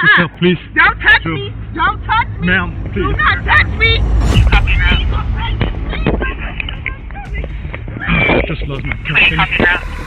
Watch yourself, please. Don't touch me. Don't touch me. Ma'am, please. Do not touch me. I just lost my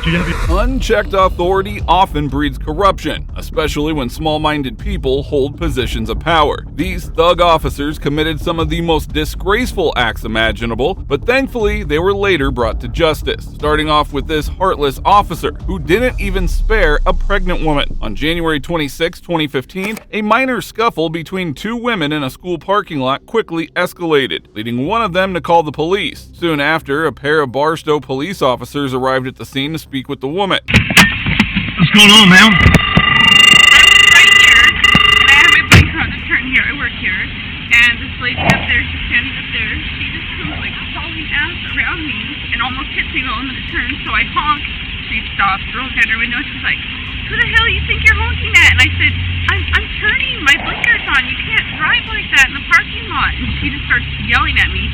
Do you have it? Unchecked authority often breeds corruption, especially when small-minded people hold positions of power. These thug officers committed some of the most disgraceful acts imaginable, but thankfully they were later brought to justice. Starting off with this heartless officer who didn't even spare a pregnant woman. On January 26, 2015, a minor scuffle between two women in a school parking lot quickly escalated, leading one of them to call the police. Soon after, a pair of Barstow police officers arrived at the scene to speak with the woman. What's going on, ma'am? I'm right here, and I have my blinker on to turn here. I work here, and this lady up there, she's standing up there. She just comes like hauling ass around me and almost hits me while I'm in the turn. So I honk. She stops, rolls down her window. She's like, "Who the hell you think you're honking at?" And I said, "I'm turning. My blinker's on. You can't drive like that in the parking lot." And she just starts yelling at me.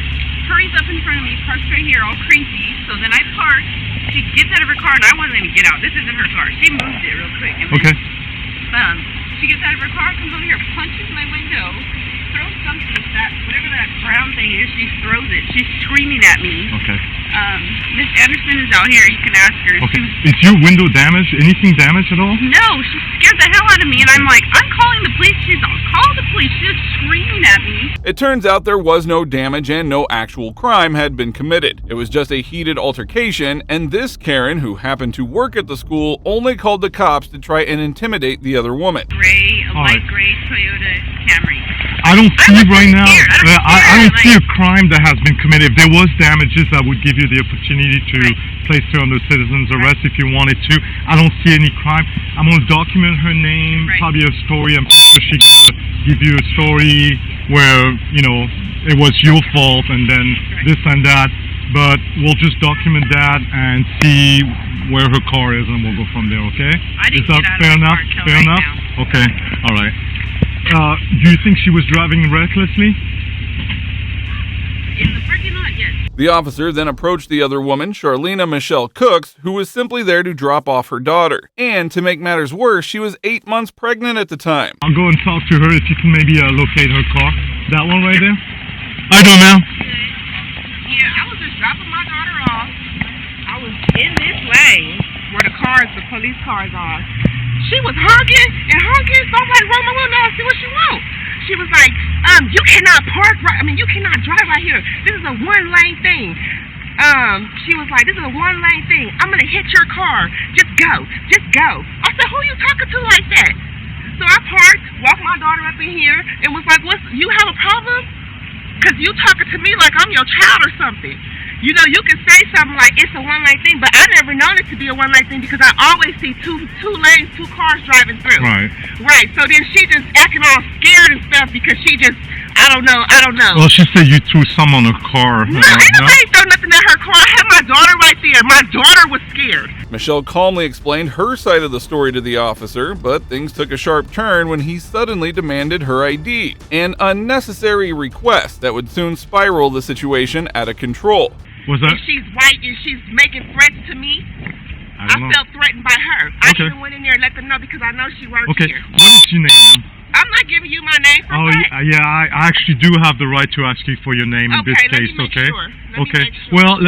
Hurries up in front of me, parks right here, all crazy. So then I park. She gets out of her car, and I wasn't even get out. This isn't her car. She moved it real quick. And Okay. Then, she gets out of her car, comes over here, punches my window, throws something, whatever that brown thing is, she throws it. She's screaming at me. Okay. Miss Anderson is out here. You can ask her. Okay. Is your window damaged? Anything damaged at all? No, she scared the hell out of me, and I'm like, I'm calling the police. She's on, call the police. She's just screaming at me. It turns out there was no damage and no actual crime had been committed. It was just a heated altercation, and this Karen, who happened to work at the school, only called the cops to try and intimidate the other woman. Light gray Toyota Camry. I don't see right now. Scared. I don't see a crime that has been committed. If there was damages, I would give you the opportunity to place her under citizen's arrest if you wanted to. I don't see any crime. I'm going to document her name, probably a story. I'm sure she's going to give you a story where, you know, it was your fault and then this and that. But we'll just document that and see where her car is and we'll go from there, okay? Is that fair enough? Fair enough? Okay, all right. Do you think she was driving recklessly? In the parking lot, yes. The officer then approached the other woman, Charlena Michelle Cooks, who was simply there to drop off her daughter. And to make matters worse, she was 8 months pregnant at the time. I'll go and talk to her if you can maybe locate her car. That one right there? I don't know. Yeah, I was just dropping my daughter off. I was in this lane where the police cars are. She was honking and honking, so I'm like, roll my window and see what she wants. She was like, you cannot park you cannot drive right here. This is a one-lane thing. She was like, this is a one-lane thing. I'm going to hit your car. Just go. Just go. I said, who are you talking to like that? So I parked, walked my daughter up in here, and was like, you have a problem? Because you talking to me like I'm your child or something. You know, you can say something like it's a one-lane thing, but I never known it to be a one-lane thing because I always see two lanes, two cars driving through. Right. Right. So then she just acting all scared and stuff because she just, I don't know. Well, she said you threw some on her car. No, ain't nobody throw nothing at her car. I had my daughter right there. My daughter was scared. Michelle calmly explained her side of the story to the officer, but things took a sharp turn when he suddenly demanded her ID, an unnecessary request that would soon spiral the situation out of control. Was that? And she's white and she's making threats to me. I felt threatened by her. I even went in there and let them know because I know she works here. What is your name, ma'am? I'm not giving you my name for what? Yeah, I actually do have the right to ask you for your name in this case, okay? Well,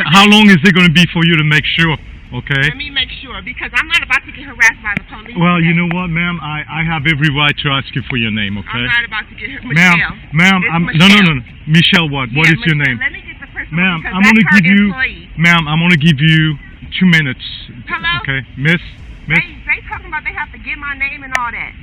how long is it going to be for you to make sure, okay? Let me make sure because I'm not about to get harassed by the police. Well, you know what, ma'am? I have every right to ask you for your name, okay? I'm not about to get Michelle. Ma'am, no. Michelle what? What is your name? Let me get the person Ma'am, I'm going to give you, ma'am, I'm going to give you 2 minutes. Hello? Okay, Miss? They talking about they have to get my name and all that.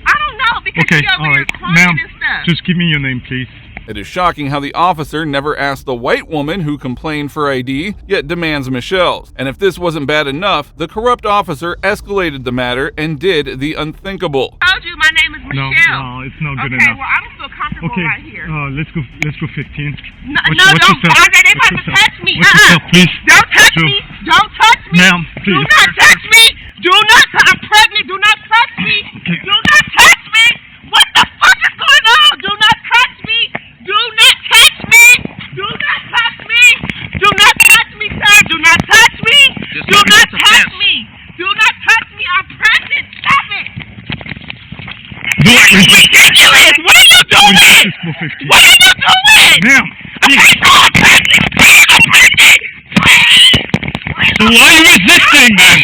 I don't know because she over here crying and stuff. Just give me your name, please. It is shocking how the officer never asked the white woman who complained for ID, yet demands Michelle's. And if this wasn't bad enough, the corrupt officer escalated the matter and did the unthinkable. I told you my name is Michelle. No, it's not good enough. Okay, well, I don't feel comfortable right here. Let's go 15. Don't. They about to touch me. Watch yourself, please. Don't touch me. Don't touch me. Ma'am, please. Do not touch me. Do not. I'm pregnant. Do not touch me. Okay. Do not touch me. What the fuck is going on? Do not touch me. Do not touch me. Do not touch me. Do not touch me, sir. Do not touch me. Do not touch me. Do not touch me. I'm pregnant. Stop Do it. This is ridiculous! What are you doing? Resist for 15. What are you doing? Ma'am, please. So why are you resisting then?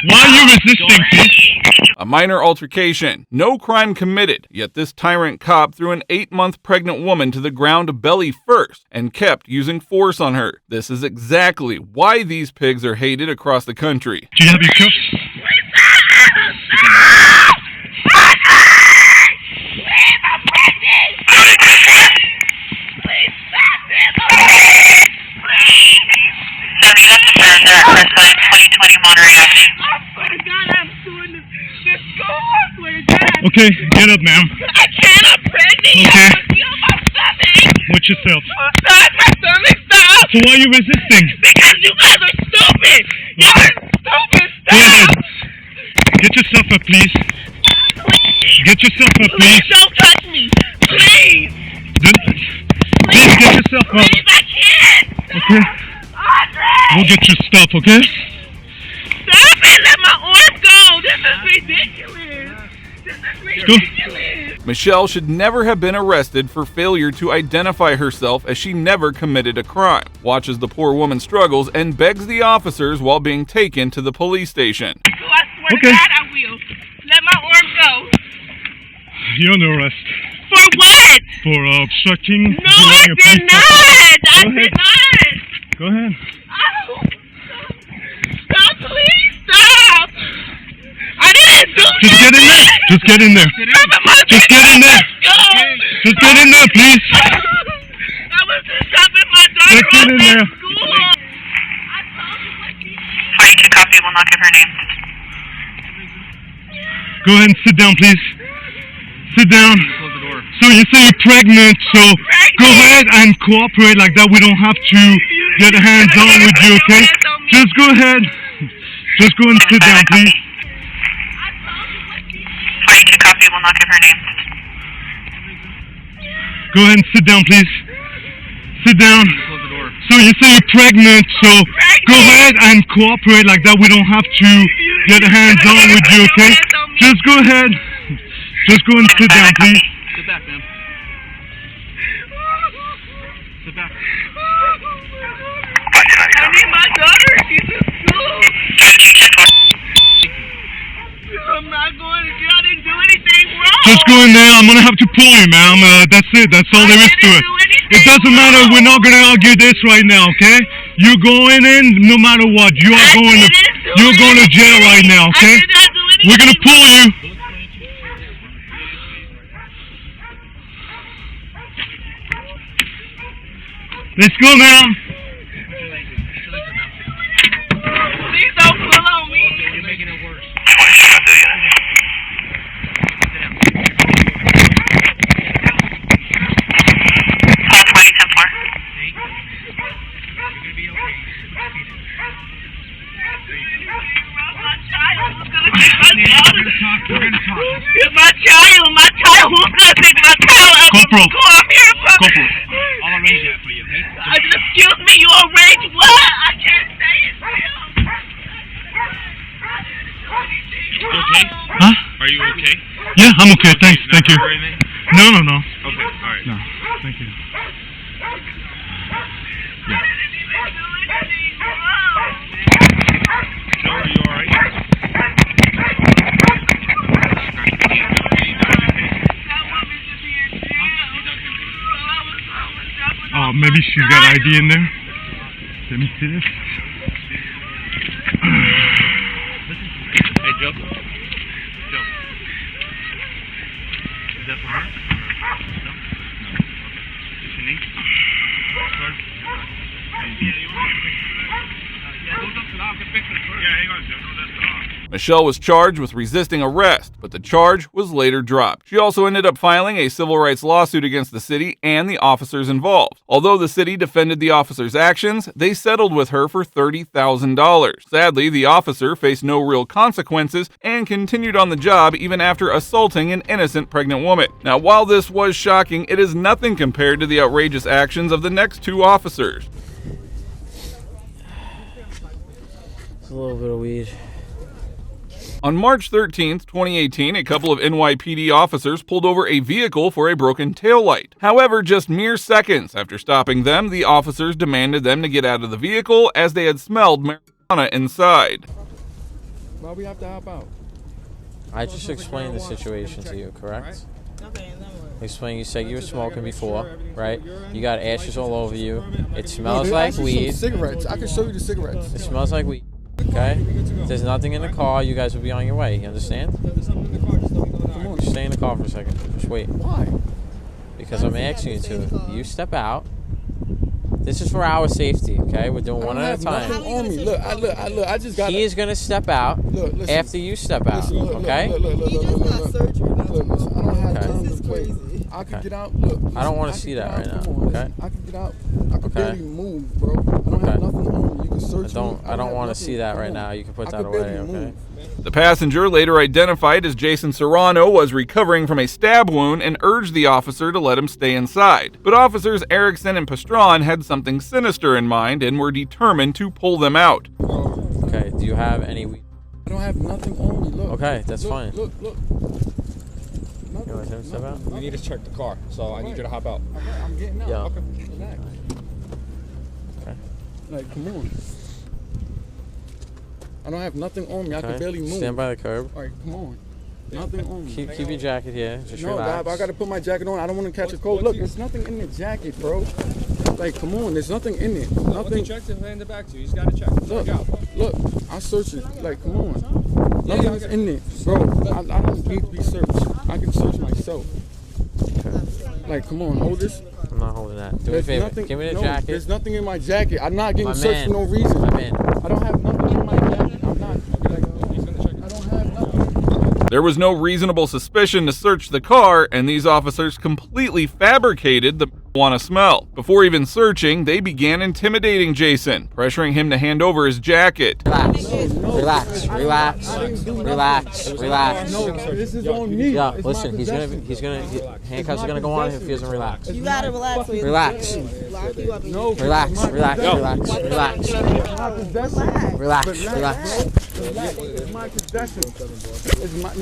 Why are you resisting, please? A minor altercation, no crime committed, yet this tyrant cop threw an 8-month pregnant woman to the ground belly first and kept using force on her. This is exactly why these pigs are hated across the country. Do you have your cuffs? Okay, get up, ma'am. I can't, I'm pregnant. Okay. I feel my stomach. Watch yourself. Stop, my stomach, stop. So why are you resisting? Because you guys are stupid. Y'all are stupid. Go ahead. Stop. Get yourself up, please. Please. Get yourself up, please. Please don't touch me. Please. Please get yourself up. Please, I can't. Okay. Andre. We'll get your stuff, okay? Stop it. Let my arm go. This is ridiculous. This is Go. ridiculous. Michelle should never have been arrested for failure to identify herself, as she never committed a crime. Watches the poor woman struggles and begs the officers while being taken to the police station. So I swear Okay. to God I will. Let my arm go. You're under arrest For what? for obstructing. No, I delaying a did police not. I Go did ahead. not. Go ahead. Oh. Stop, please, stop. I didn't do Just get in there. Just get in there. Just get in there. Just get in there, please. I was just dropping my daughter Just get in off there. at school. I told you what you did. 42 copy will not give her name. Go ahead and sit down, please. Sit down. Close the door. So you say you're pregnant, so go ahead and cooperate like that. We don't have to get hands on with you, okay? Just go ahead. Just go and sit down, please. 42 copy will not give her name. Go ahead and sit down, please. Sit down. Close the door. So you say you're pregnant, so go ahead and cooperate like that. We don't have to get hands on with you, okay? Just go ahead. Just go and sit down, please. Sit back, ma'am. Sit back. I need my daughter. She's in school. I'm not going to jail. I didn't do anything wrong. Just go in there. I'm gonna have to pull you, ma'am. That's it. That's all there is to it. It doesn't matter. We're not gonna argue this right now, okay? You're going in no matter what. You're going to jail right now, okay? I did not do anything. We're gonna pull you. Let's go, ma'am. Please don't pull on me. You're making it worse. My child, who's gonna take my child out of Corporal. school? I'm here for Corporal. I'll arrange that for you, okay? Excuse me, you arrange what? I can't say it still. Okay? Huh? Are you okay? Yeah, I'm okay. Thanks. Thank you. Or anything? No. Okay, alright. No. Thank you. Joe, are you alright? Oh, maybe she's got ID in there. Let me see this. Hey, Joe. Joe. Is that for her? No? No. Okay. What's your name? Card? Yeah, hang on, Joe. No, that's the Michelle was charged with resisting arrest, but the charge was later dropped. She also ended up filing a civil rights lawsuit against the city and the officers involved. Although the city defended the officers' actions, they settled with her for $30,000. Sadly, the officer faced no real consequences and continued on the job even after assaulting an innocent pregnant woman. Now, while this was shocking, it is nothing compared to the outrageous actions of the next two officers. A little bit of weed. On March 13, 2018, a couple of NYPD officers pulled over a vehicle for a broken taillight. However, just mere seconds after stopping them, the officers demanded them to get out of the vehicle as they had smelled marijuana inside. Why we have to hop out? I just explained the situation to you, correct? Explain. You said you were smoking before, right? You got ashes all over you. It smells like weed. Cigarettes. I can show you the cigarettes. It smells like weed. Okay? If there's nothing in the car, you guys will be on your way. You understand? Come on. Just stay in the car for a second. Just wait. Why? Because I'm asking you to. You step out. This is for our safety, okay? We're doing one at a time. On me. Look, I just got. He is going to step out after you step out, okay? Listen, I don't have time to wait. I can get out. Look, I don't want to see that right now, okay? I can get out. I can barely move, bro. I don't have nothing on me. You can search me. I don't want to see that right now. You can put that away, okay? The passenger, later identified as Jason Serrano, was recovering from a stab wound and urged the officer to let him stay inside. But officers Erickson and Pastron had something sinister in mind and were determined to pull them out. Okay, do you have any... I don't have nothing on me, look. Okay, that's fine. Look. You want him to step out? We need to check the car, so I need you to hop out. I'm getting out. Yeah. Okay. Relax. Okay. Like, come on. I don't have nothing on me. I can barely move. Stand by the curb. All right, come on. Nothing on me. Keep your jacket here. Just relax. I got to put my jacket on. I don't want to catch a cold. Look, there's nothing in the jacket, bro. Like, come on. There's nothing in it. Nothing. Check to hand it back to you. You just got to check. Look. I search it. Like, come on. Nothing's in it, bro. I don't need to be searched. I can search myself. Okay. Like, come on. Hold this. I'm not holding that. Do me a favor. Give me the jacket. There's nothing in my jacket. I'm not getting searched for no reason. My man. I don't have nothing in my jacket. I'm not. I don't have nothing. There was no reasonable suspicion to search the car, and these officers completely fabricated the marijuana smell. Before even searching, they began intimidating Jason, pressuring him to hand over his jacket. Relax. No, this is on me. Yeah, listen, handcuffs are gonna go on if he doesn't relax. You gotta relax. Relax. Lock you up. No, Relax. It's my possession. It's not.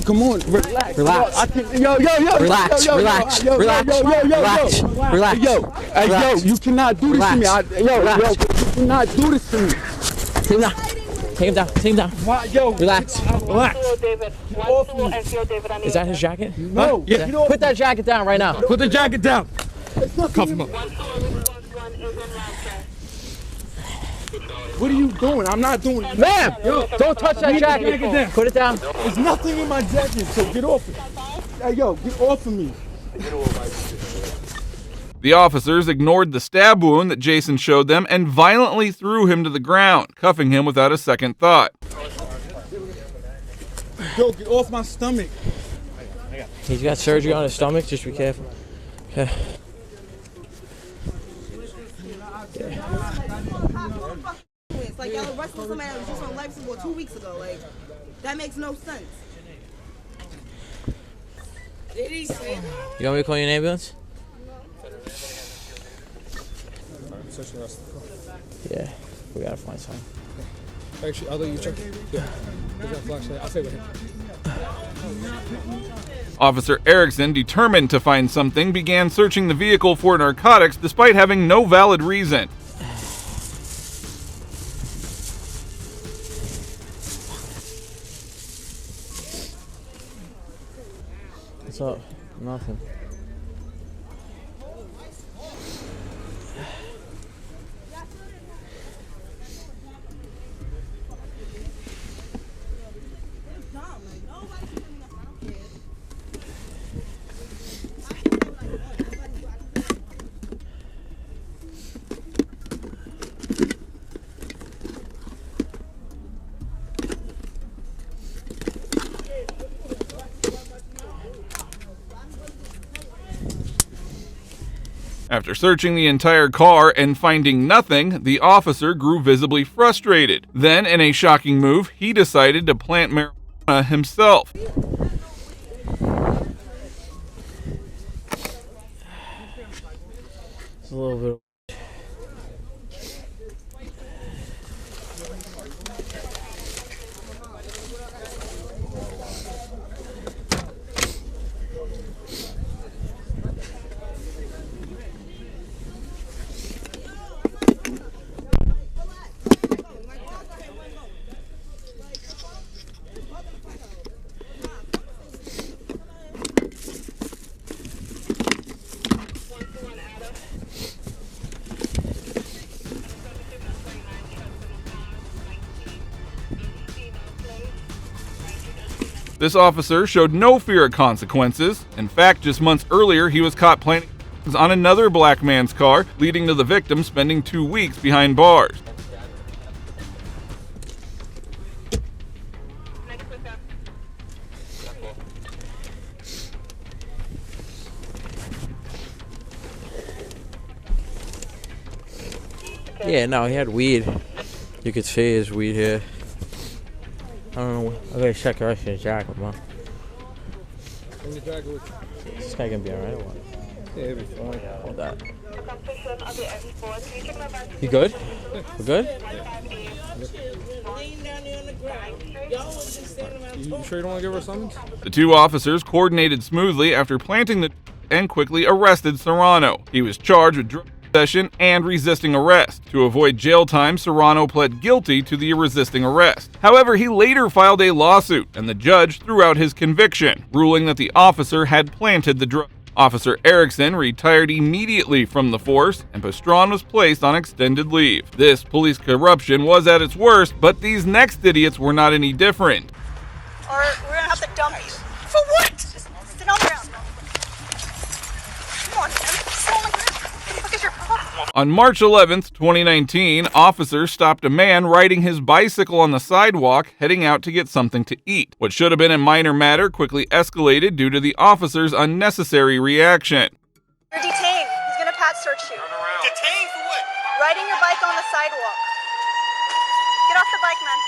Come on, relax. Yo. Relax. Yo, you cannot do this to me. You cannot do this to me. Take him down. Why, yo, Relax. Is that his jacket? No. Yeah. Put that jacket down right now. Put the jacket down. Cuff him up. What are you doing? I'm not doing it. Ma'am, don't touch that jacket. Put it down. There's nothing in my jacket, so get off it. Hey, yo, get off of me. The officers ignored the stab wound that Jason showed them and violently threw him to the ground, cuffing him without a second thought. Yo, get off my stomach. He's got surgery on his stomach. Just be careful. Okay. It's like y'all arrested somebody that was just on life support 2 weeks ago. Like, that makes no sense. Did he say that? You want me to call you an ambulance? Yeah, we gotta find something. Actually, I'll let you check. Yeah. There's that flashlight. I'll stay with him. Officer Erickson, determined to find something, began searching the vehicle for narcotics despite having no valid reason. What's up? Nothing. After searching the entire car and finding nothing, the officer grew visibly frustrated. Then, in a shocking move, he decided to plant marijuana himself. It's a little bit. This officer showed no fear of consequences. In fact, just months earlier, he was caught planting on another black man's car, leading to the victim spending 2 weeks behind bars. Yeah, no, he had weed. You could see his weed here. I don't know. I gotta check the rest of his jacket, man. Bring the jacket with you. This guy gonna be alright or what? Yeah, it'll be fine. Hold that. You good? You good? You sure you don't want to give her a summons? The two officers coordinated smoothly after planting the and quickly arrested Serrano. He was charged with drug possession and resisting arrest. To avoid jail time, Serrano pled guilty to the resisting arrest. However, he later filed a lawsuit, and the judge threw out his conviction, ruling that the officer had planted the drug. Officer Erickson retired immediately from the force, and Pastron was placed on extended leave. This police corruption was at its worst, but these next idiots were not any different. Or we're gonna have to dump you. For what? Just sit on the ground. Come on, man. Sit on the ground. What the fuck is your problem? On March 11th, 2019, officers stopped a man riding his bicycle on the sidewalk heading out to get something to eat. What should have been a minor matter quickly escalated due to the officer's unnecessary reaction. You're detained. He's gonna pat search you. Detained for what? Riding your bike on the sidewalk. Get off the bike, man.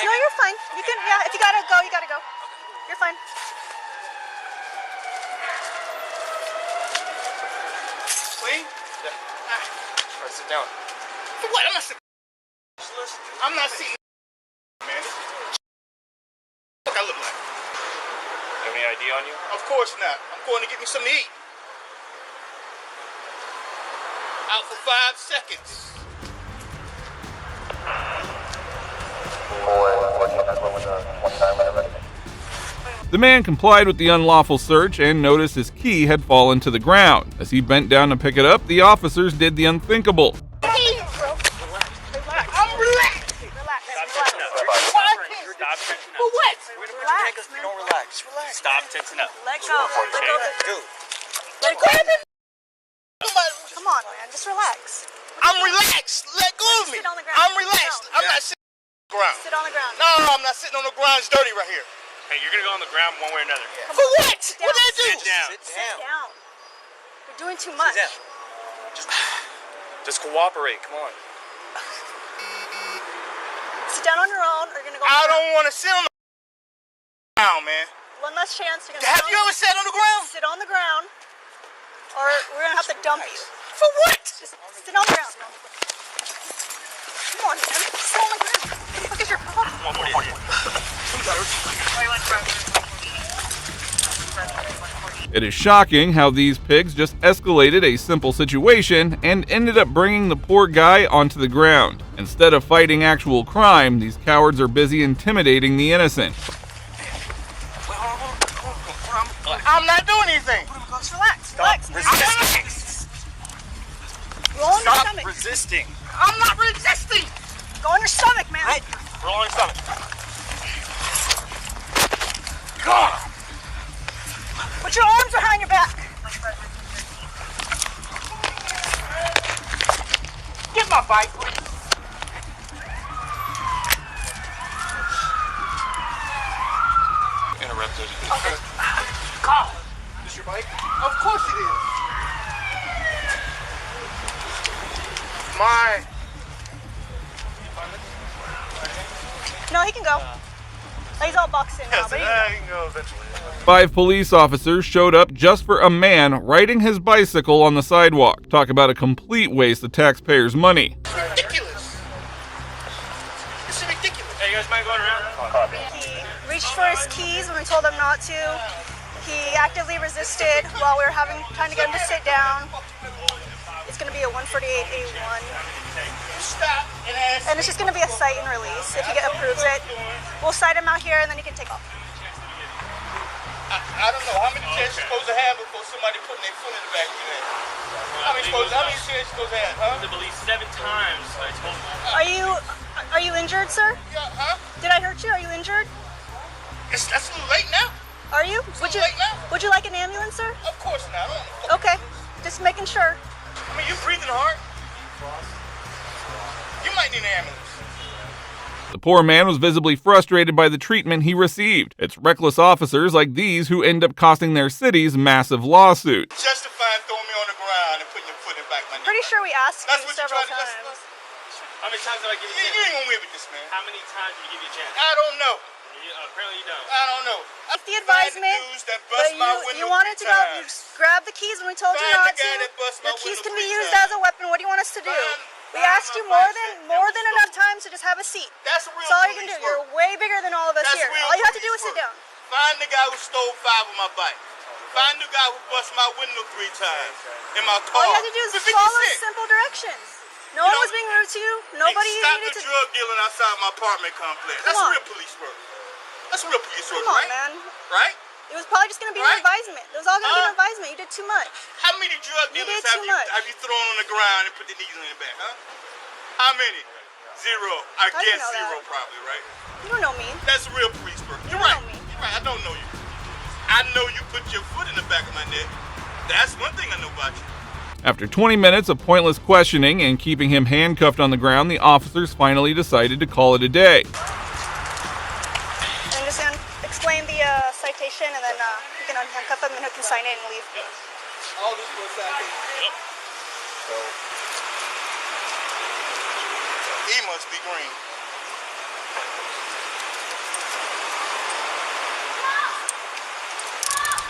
No, you're fine. You can, yeah, if you gotta go, you gotta go. You're fine. Clean? Yeah. All right, sit down. For what? I'm not sitting. Man. What I look like? You have any ID on you? Of course not. I'm going to get me something to eat. Out for 5 seconds. The man complied with the unlawful search and noticed his key had fallen to the ground. As he bent down to pick it up, the officers did the unthinkable. I'm relaxed. Stop tensing up. For what? We're gonna put your handcuffs if you don't relax. Stop tensing up. Let go. Let go. Dude. Let go of me. Come on, man. Just relax. I'm relaxed. Let go of me. Sit on the ground. I'm relaxed. No. I'm not sitting on the ground. Sit on the ground. No, I'm not sitting on the ground. It's dirty right here. Hey, you're gonna go on the ground one way or another. Come For on. what? Sit What did I do? Sit down. Sit down. You're doing too much. Just cooperate. Come on. Sit down on your own, or you're gonna go. I don't want to sit on the ground, man. One less chance. You're gonna Have you ever sat on the ground? sit on the ground, or we're gonna have to dump you. For what? Just sit on the ground. Come on, man. Sit on the ground. What the fuck is your problem? It is shocking how these pigs just escalated a simple situation and ended up bringing the poor guy onto the ground. Instead of fighting actual crime, these cowards are busy intimidating the innocent. I'm not doing anything. Just relax. Relax. Resisting. Roll on your Stop stomach. resisting. I'm not resisting. Go on your stomach, man. Roll on your stomach. God. Put your arms behind your back. Get my bike, please. Interrupted. Okay. God. This your bike? Of course it is. Mine. No, he can go. He's all boxed in now, but he can go. You can go eventually. 5 police officers showed up just for a man riding his bicycle on the sidewalk. Talk about a complete waste of taxpayers' money. It's ridiculous. This is ridiculous. Hey, you guys mind going around? He reached for his keys when we told him not to. He actively resisted while we were trying to get him to sit down. It's going to be a 148A1. Stop. And it's just going to be a cite and release if he approves it. We'll cite him out here and then he can take off. I don't know. How many chances you supposed to have before somebody putting their foot in the back of your head? How many chances you supposed to have, huh? I believe 7 times. I told you. Are you injured, sir? Yeah, huh? Did I hurt you? Are you injured? That's a little late now. Are you? It's late now. Would you like an ambulance, sir? Of course not. I don't know. Okay. Just making sure. I mean, you're breathing hard. You might need an ambulance. The poor man was visibly frustrated by the treatment he received. It's reckless officers like these who end up costing their cities massive lawsuits. Justifying throwing me on the ground and putting your foot in the back of my neck. Pretty sure we asked That's you what several you tried to times. How many times did I give you a You chance? ain't gonna win with this, man. How many times did you give you a chance? I don't know. Apparently you don't. I don't know. The advisement, but you wanted to go, you grabbed the keys when we told you not to. Your keys can be used as a weapon. What do you want us to do? We asked you more than enough times to just have a seat. That's real. That's all you can do. You're way bigger than all of us here. All you have to do is sit down. Find the guy who stole 5 of my bike. Find the guy who busted my window 3 times in my car. All you have to do is follow simple directions. No one was being rude to you. Nobody needed to. Stop the drug dealing outside my apartment complex. That's real police work. That's real police work, right? Come on, man. Right? It was probably just going to be an advisement. It was all going to be an advisement. You did too much. How many drug dealers have you thrown on the ground and put the knees in the back, huh? How many? 0. I guess 0 probably, right? You don't know me. That's real police work. You're right. You're right. I don't know you. I know you put your foot in the back of my neck. That's one thing I know about you. After 20 minutes of pointless questioning and keeping him handcuffed on the ground, the officers finally decided to call it a day. I'm just going to explain the citation, and then you can unhandcuff him and he can sign it and leave. All this for a citation. So, he must be green.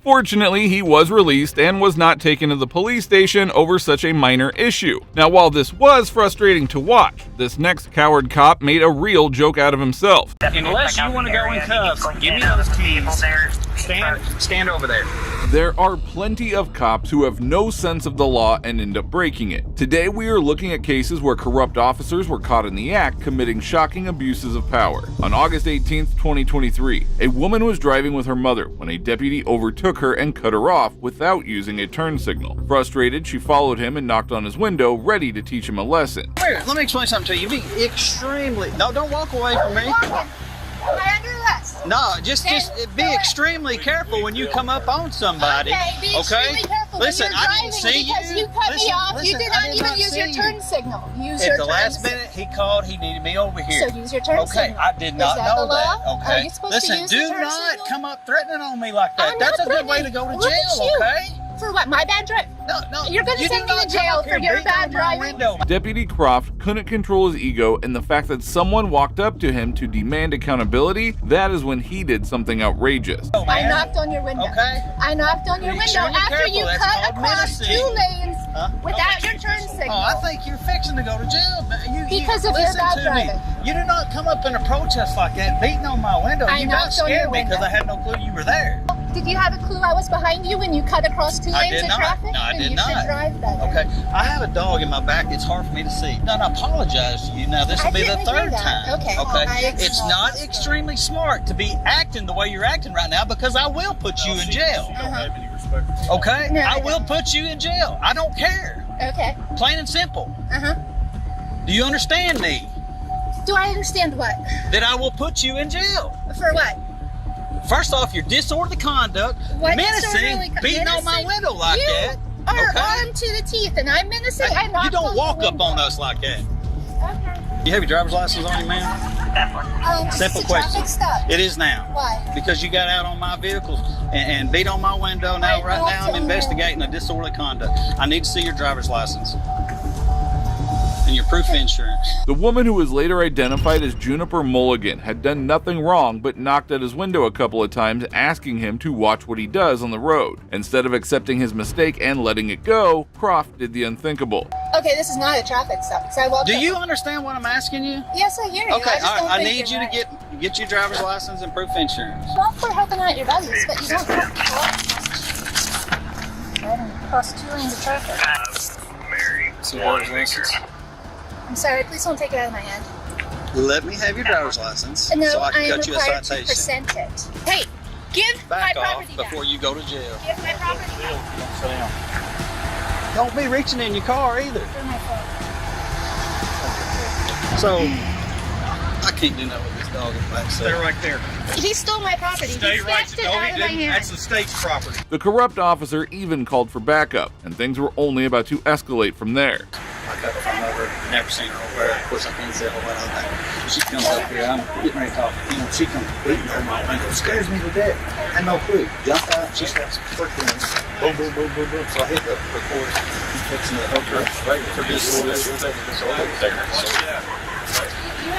Fortunately, he was released and was not taken to the police station over such a minor issue. Now, while this was frustrating to watch, this next coward cop made a real joke out of himself. Unless you want to go in cuffs, give me those keys. Stand over there. There are plenty of cops who have no sense of the law and end up breaking it. Today, we are looking at cases where corrupt officers were caught in the act committing shocking abuses of power. On August 18, 2023, a woman was driving with her mother when a deputy overtook her and cut her off without using a turn signal. Frustrated, she followed him and knocked on his window, ready to teach him a lesson. Here, let me explain something to you. Be extremely... No, don't walk away from me. Am I under arrest? No, just be extremely careful when you come up on somebody. Okay, be extremely careful. Listen, when you're I didn't see you. Because you cut me off. You did not even use your turn signal. At the last minute, he called. He needed me over here. So use your turn signal. Okay, I did not know that. Okay. Are you supposed to use do not come up threatening on me like that. That's a good way to go to jail, okay? For what? My bad drive? No. You're going to send me to jail for your bad driving? Deputy Croft couldn't control his ego, and the fact that someone walked up to him to demand accountability, that is when he did something outrageous. I knocked on your window. Okay. I knocked on your window after you cut across 2 lanes without your turn signal. Oh, I think you're fixing to go to jail. Because of your bad driving. You do not come up in a protest like that, beating on my window. You got scared me because I had no clue you were there. Did you have a clue I was behind you when you cut across 2 lanes of traffic? No, I did not. You should drive better. Okay. I have a dog in my back. It's hard for me to see. No, I apologize to you. Now, this will be the 3rd time. Okay. It's not extremely smart to be acting the way you're acting right now because I will put you in jail. Okay? No, I will put you in jail. I don't care. Okay. Plain and simple. Uh-huh. Do you understand me? Do I understand what? That I will put you in jail. For what? First off, your disorderly conduct, menacing, beating on my window like that. You are armed to the teeth, and I'm menacing. You don't walk up on us like that. Okay. You have your driver's license on you, ma'am? Simple question. It is now. Why? Because you got out on my vehicle and beat on my window. Right now I'm investigating a disorderly conduct. I need to see your driver's license. And your proof of insurance. The woman, who was later identified as Juniper Mulligan, had done nothing wrong but knocked at his window a couple of times, asking him to watch what he does on the road. Instead of accepting his mistake and letting it go, Croft did the unthinkable. Okay, this is not a traffic stop. So do you understand what I'm asking you? Yes, I hear you. Okay, I need you to get your driver's license and proof of insurance. Not for helping out your buddies, but you don't have to cross 2 lanes of traffic. Mary. I'm sorry, please don't take it out of my hand. Let me have your driver's license No, so I I can am cut you a required to citation. present it. Hey, give Back my off property back. before you go to jail. Give my property back. Don't be reaching in your car either. They're my fault. So, I can't do nothing with this dog in the back. Stay right there. He stole my property. Stay He right snatched it there. No, out he of my didn't. hand. That's the state's property. The corrupt officer even called for backup, and things were only about to escalate from there. I cut the phone over, never seen her over there. Of course, I can't say a whole lot of that. She comes up here, I'm getting ready to talk. You know, she comes beating on my window. Scares me to death. I had no clue. Jumped out, she starts freaking boom, boom, boom, boom, boom. So I hit the recorder. I'm fixing the hooker.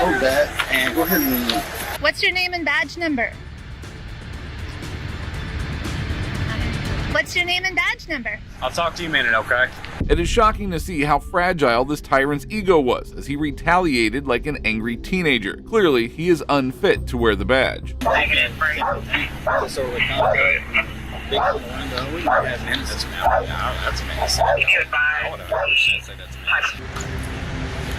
Hold that, and go ahead and... What's your name and badge number? What's your name and badge number? I'll talk to you in a minute, okay? It is shocking to see how fragile this tyrant's ego was as he retaliated like an angry teenager. Clearly, he is unfit to wear the badge. That's over the counter. Big on the window. We might have minutes now. That's amazing. I would have say that's amazing.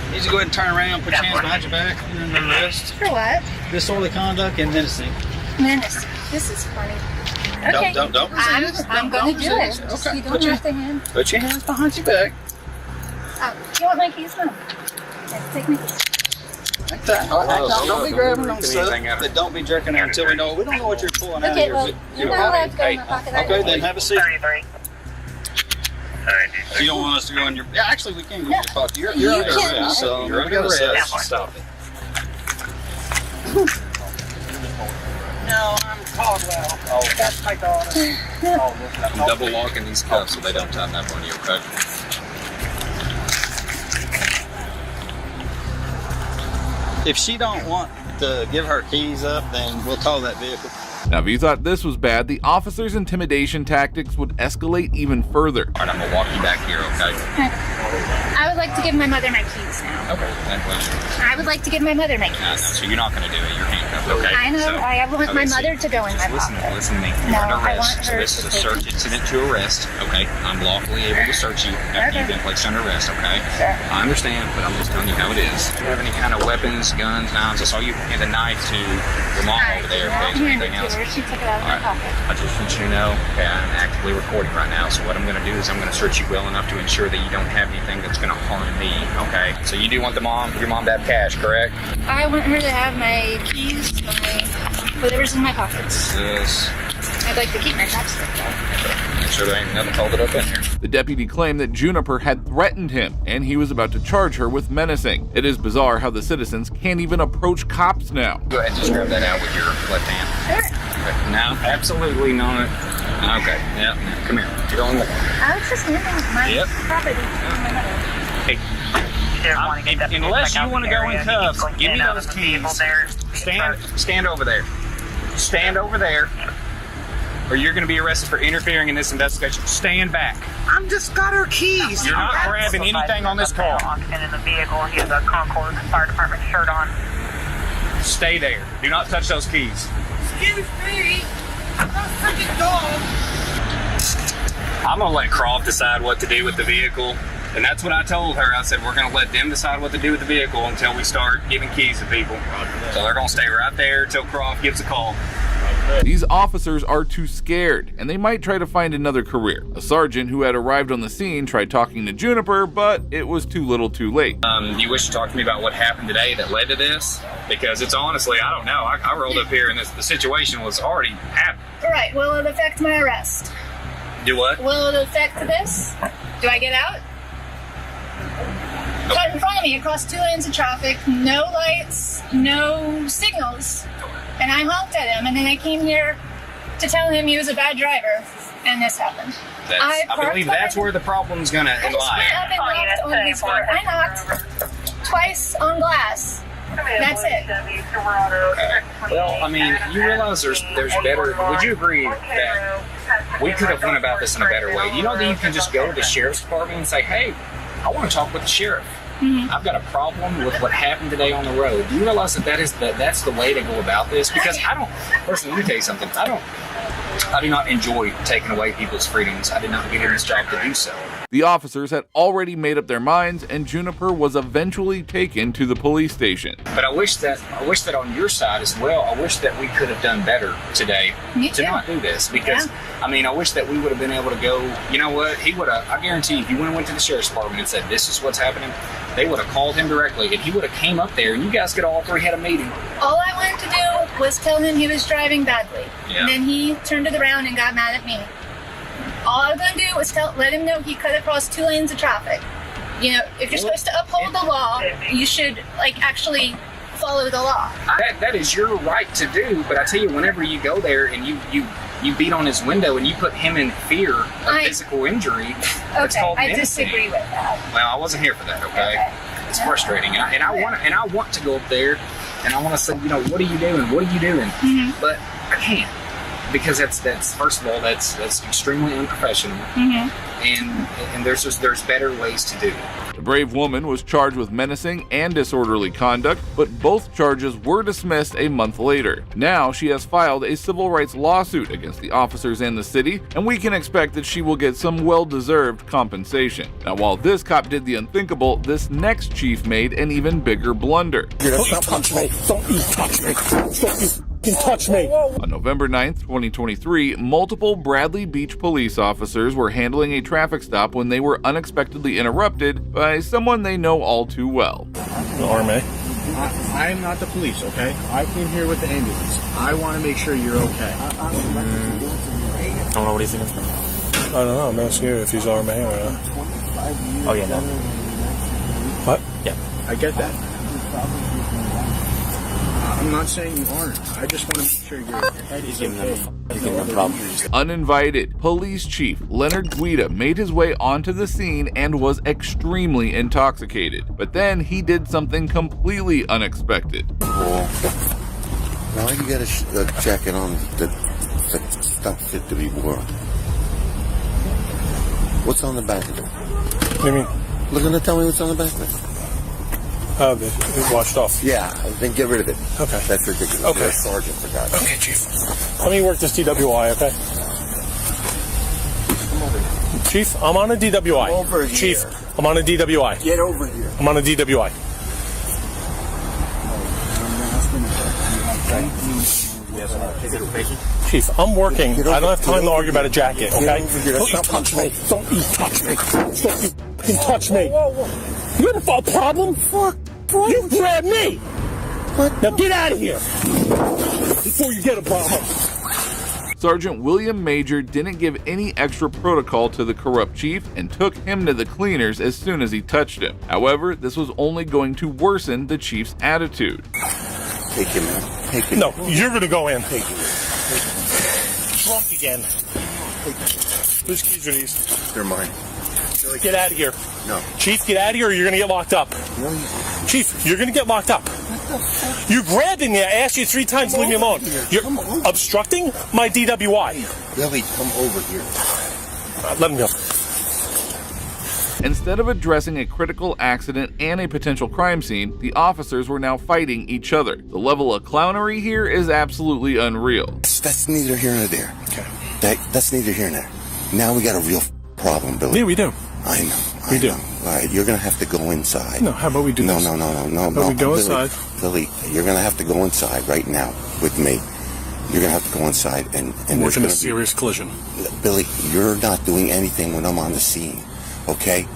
You just go ahead and turn around, put your hands behind your back, and then the rest. For what? Disorderly conduct and menacing. Menace. This is funny. Okay. Don't resist. I'm going to do it. Resist. Just Okay. you don't have to hand. Put your hands behind your back. Do you want my keys now? Yes, take my keys. Like that. Don't be grabbing on stuff. But don't be jerking out until we don't know what you're pulling out of Okay, here. well, you're not allowed to go in my pocket. Okay, then have a seat. You don't want us to go in your... Yeah, actually, we can go in your pocket. You're under arrest, so you're under arrest. Stop it. No, I'm Caldwell. Oh, that's my daughter. I'm double locking these cuffs so they don't tighten up on you, okay? If she don't want to give her keys up, then we'll tow that vehicle. Now, if you thought this was bad, the officer's intimidation tactics would escalate even further. All right, I'm gonna walk you back here, okay? I would like to give my mother my keys now. Okay. I would like to give my mother my No, keys. so you're not gonna do it. You're handcuffed, okay? I know. So, I want my mother to go in my listen pocket. to me. You're No, under I arrest. want So her this is to a take search it. incident to arrest, okay? I'm lawfully able to search you after you've been placed under arrest, okay? Sure. I understand, but I'm just telling you how it is. Do you have any kind of weapons, guns, knives? I saw you hand a knife to your mom over there. Okay, is there anything else? She took it out of my pocket. I just want you to know, okay, I'm actively recording right now, so what I'm going to do is I'm going to search you well enough to ensure that you don't have anything that's going to harm me, okay? So you do want your mom to have cash, correct? I want her to have my keys, whatever's in my pockets. Yes. I'd like to keep my chopstick though. Make sure there ain't nothing folded up in here. The deputy claimed that Juniper had threatened him, and he was about to charge her with menacing. It is bizarre how the citizens can't even approach cops now. Go ahead and just grab that out with your left hand. Sure. Okay. No, absolutely not. Okay, yeah, come here. Get on there. I was just handing my property to my mother. Hey. Unless you want to go in cuffs, give me those keys. Stand over there. Stand over there. Or you're going to be arrested for interfering in this investigation. Stand back. I'm just got her keys. You're not grabbing anything on this car. Occupant in the vehicle. He has a Concord Fire Department shirt on. Stay there. Do not touch those keys. Excuse me. I'm not a freaking dog. I'm going to let Croft decide what to do with the vehicle. And that's what I told her. I said, we're going to let them decide what to do with the vehicle until we start giving keys to people. So they're going to stay right there until Croft gives a call. These officers are too scared, and they might try to find another career. A sergeant who had arrived on the scene tried talking to Juniper, but it was too little too late. You wish to talk to me about what happened today that led to this? Because it's honestly, I don't know. I rolled up here and the situation was already happening. Right, will it affect my arrest? Do what? Will it affect this? Do I get out? Cut in front of me across 2 lanes of traffic, no lights, no signals. And I honked at him, and then I came here to tell him he was a bad driver, and this happened. I believe that's where the problem's gonna lie. I just went up and knocked on his door. I knocked twice on glass. That's it. Well, I mean, you realize there's better. Would you agree that we could have went about this in a better way? You know that you can just go to the sheriff's department and say, hey, I want to talk with the sheriff. I've got a problem with what happened today on the road. Do you realize that's the way to go about this? Because listen, let me tell you something. I do not enjoy taking away people's freedoms. I did not get in this job to do so. The officers had already made up their minds, and Juniper was eventually taken to the police station. But I wish that on your side as well, I wish that we could have done better today to not do this. Because, I mean, I wish that we would have been able to go, you know what, he would have, I guarantee if you went to the sheriff's department and said, this is what's happening, they would have called him directly, and he would have came up there, and you guys could all three had a meeting. All I wanted to do was tell him he was driving badly. Yeah. And then he turned it around and got mad at me. All I was going to do was let him know he cut across 2 lanes of traffic. You know, if you're supposed to uphold the law, you should, like, actually follow the law. That is your right to do, but I tell you, whenever you go there and you beat on his window and you put him in fear of physical injury, it's called I disagree with that. Well, I wasn't here for that, okay? It's frustrating, and I want to go up there, and I want to say, you know, what are you doing? What are you doing? Mm-hmm. But I can't, because that's first of all, that's extremely unprofessional, and there's better ways to do it. The brave woman was charged with menacing and disorderly conduct, but both charges were dismissed a month later. Now she has filed a civil rights lawsuit against the officers and the city, and we can expect that she will get some well-deserved compensation. Now, while this cop did the unthinkable, this next chief made an even bigger blunder. Don't you touch me! Don't you touch me! Don't you touch me! On November 9th, 2023, multiple Bradley Beach police officers were handling a traffic stop when they were unexpectedly interrupted by someone they know all too well. The RMA? I am not the police, okay? I came here with the ambulance. I want to make sure you're okay. I don't know what he's thinking. I don't know. I'm asking you if he's RMA or not. Oh, yeah, no. What? Yeah. I get that. I'm not saying you aren't. I just want to make sure your head is okay. Uninvited, police chief Leonard Guida made his way onto the scene and was extremely intoxicated. But then he did something completely unexpected. Why you got a jacket on that's not fit to be worn? What's on the back of it? What do you mean? Look and tell me what's on the back of it. It washed off. Yeah, then get rid of it. Okay. That's ridiculous. Okay. You're a sergeant, for God's sake. Okay, Chief. Let me work this DWI, okay? Come over here. Chief, I'm on a DWI. Come over here. Chief, I'm on a DWI. Get over here. I'm on a DWI. Chief, I'm working. I don't have time to argue about a jacket, okay? Don't you touch me. Don't you touch me. Don't you fucking touch me. You have a problem? Fuck. You grabbed me. What? Now get out of here before you get a problem. Sergeant William Major didn't give any extra protocol to the corrupt chief and took him to the cleaners as soon as he touched him. However, this was only going to worsen the chief's attitude. Take him in. Take him. No, you're going to go in. Take him. Drunk again. Whose keys are these? They're mine. Get out of here. No. Chief, get out of here or you're going to get locked up. No. Chief, you're going to get locked up. You grabbed me. I asked you 3 times to leave me alone. You're obstructing my DWI. Billy, come over here. Let him go. Instead of addressing a critical accident and a potential crime scene, the officers were now fighting each other. The level of clownery here is absolutely unreal. That's neither here nor there. Okay. That's neither here nor there. Now we got a real problem, Billy. Yeah, we do. I know. We do. All right, you're going to have to go inside. No, how about we do no, this? No. We go Billy, inside. Billy, you're going to have to go inside right now with me. You're going to have to go inside and we're in a serious collision. Billy, you're not doing anything when I'm on the scene, okay?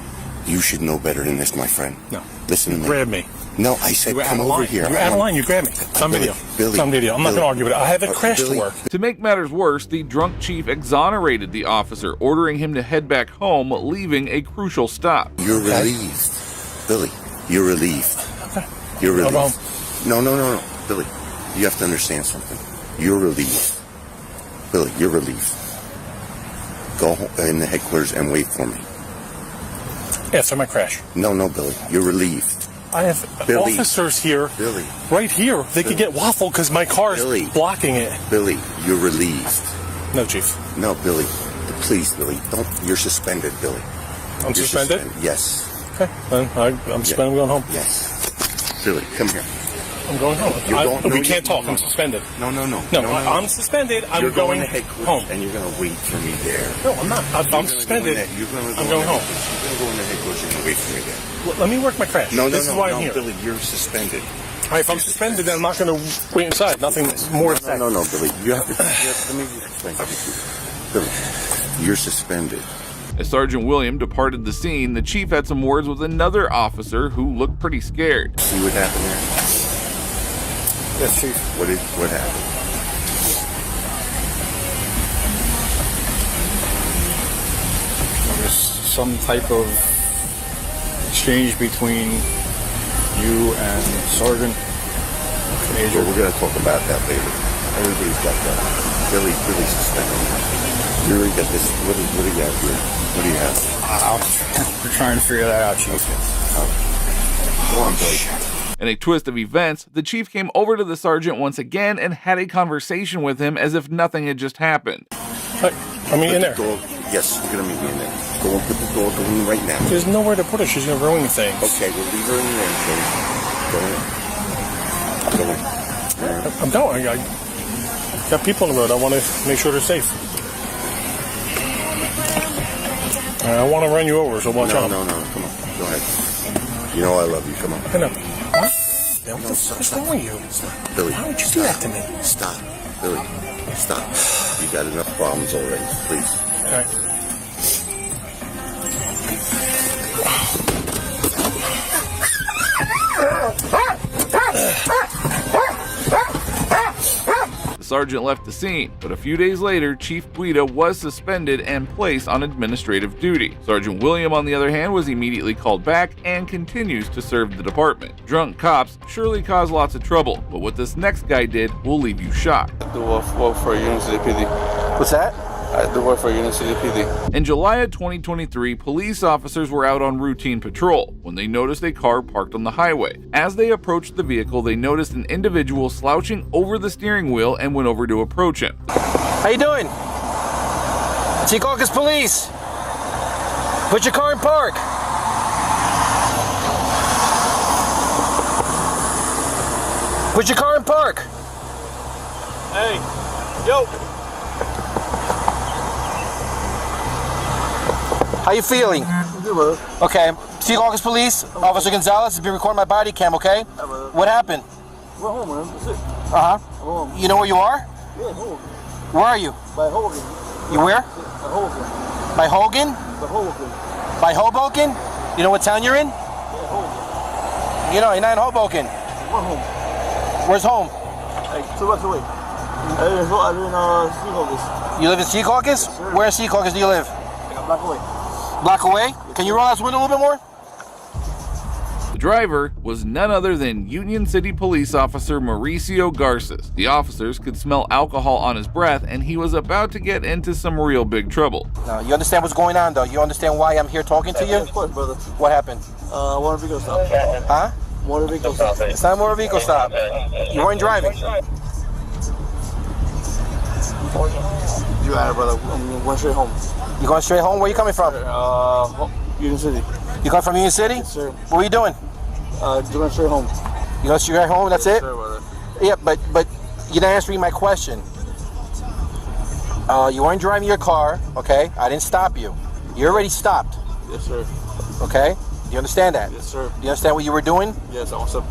You should know better than this, my friend. No. Listen to me. Grab me. No, I said come over here. You're out of line. You grabbed me. It's on video. Billy, it's on video. I'm not going to argue with it. I have a crash to work. To make matters worse, the drunk chief exonerated the officer, ordering him to head back home, leaving a crucial stop. You're relieved. Billy, you're relieved. Okay. You're relieved. I'll go home. No. Billy, you have to understand something. You're relieved. Billy, you're relieved. Go in the headquarters and wait for me. After my crash. No, Billy, you're relieved. I have officers here, Billy, right here. They could get waffle because my car is blocking it. Billy, you're relieved. No, Chief. No, Billy. Please, Billy, don't. You're suspended, Billy. I'm suspended? Yes. Okay, then I'm suspended. I'm going home. Yes. Billy, come here. I'm going home. We can't talk. I'm suspended. No. I'm suspended. You're going going to headquarters home. and you're going to wait for me there. No, I'm not. I'm suspended. I'm going home. You're going to headquarters and wait for me there. Let me work my craft. This is why I'm here. Billy, you're suspended. All right, if I'm suspended, then I'm not going to wait inside. Nothing more to say. No, Billy. You have to. Let me explain something to you. Billy, you're suspended. As Sergeant William departed the scene, the chief had some words with another officer who looked pretty scared. See what happened there? Yes, chief. What happened? There's some type of exchange between you and Sergeant Major. Well, we're going to talk about that later. Everybody's got that. Billy's suspended. You already got this. What do you got here? What do you have? We're trying to figure that out, Chief. Go on, Billy. In a twist of events, the chief came over to the sergeant once again and had a conversation with him as if nothing had just happened. I mean, in there. Yes, you're going to meet me in there. Go and put the dog in right now. There's nowhere to put her. She's going to ruin things. Okay, we'll leave her in there. Go in. I'm going. I got people on the road. I want to make sure they're safe. I want to run you over, so watch out. No. Come on. Go ahead. You know I love you. Come on. I know. What? What the fuck's wrong with you? Billy, why would you do that to me? Stop. Billy, stop. You got enough problems already. Please. All right. The sergeant left the scene, but a few days later, Chief Guida was suspended and placed on administrative duty. Sergeant William, on the other hand, was immediately called back and continues to serve the department. Drunk cops surely cause lots of trouble, but what this next guy did will leave you shocked. I do work for Union City PD. What's that? I do work for Union City PD. In July of 2023, police officers were out on routine patrol when they noticed a car parked on the highway. As they approached the vehicle, they noticed an individual slouching over the steering wheel and went over to approach him. How you doing? Secaucus Police. Put your car in park. Put your car in park. Hey, yo. How you feeling? Okay. Secaucus Police, Officer Gonzalez has been recording my body cam, okay? What happened? We're home, man. That's it. Uh-huh. You know where you are? Yeah, home. Where are you? By Hogan. You where? By Hogan. By Hogan? By Hogan. By Hoboken? You know what town you're in? Yeah, Hogan. You know, you're not in Hoboken. We're home. Where's home? Like 2 blocks away. I live in Secaucus. You live in Secaucus? Sure. Where in Secaucus do you live? Like a block away. Block away? Can you roll out this window a little bit more? The driver was none other than Union City Police Officer Mauricio Garces. The officers could smell alcohol on his breath, and he was about to get into some real big trouble. No, you understand what's going on, though? You understand why I'm here talking to you? Of course, brother. What happened? Motor vehicle stop. Huh? Motor vehicle stop. It's not a motor vehicle stop. You weren't driving. You got it, brother. I'm going straight home. You going straight home? Where are you coming from? Union City. You come from Union City? Yes, sir. What are you doing? Going straight home. You go straight home, that's it? Sir, brother. Yeah, but you're not answering my question. You weren't driving your car, okay? I didn't stop you. You already stopped. Yes, sir. Okay? Do you understand that? Yes, sir. Do you understand what you were doing? Yes, I want to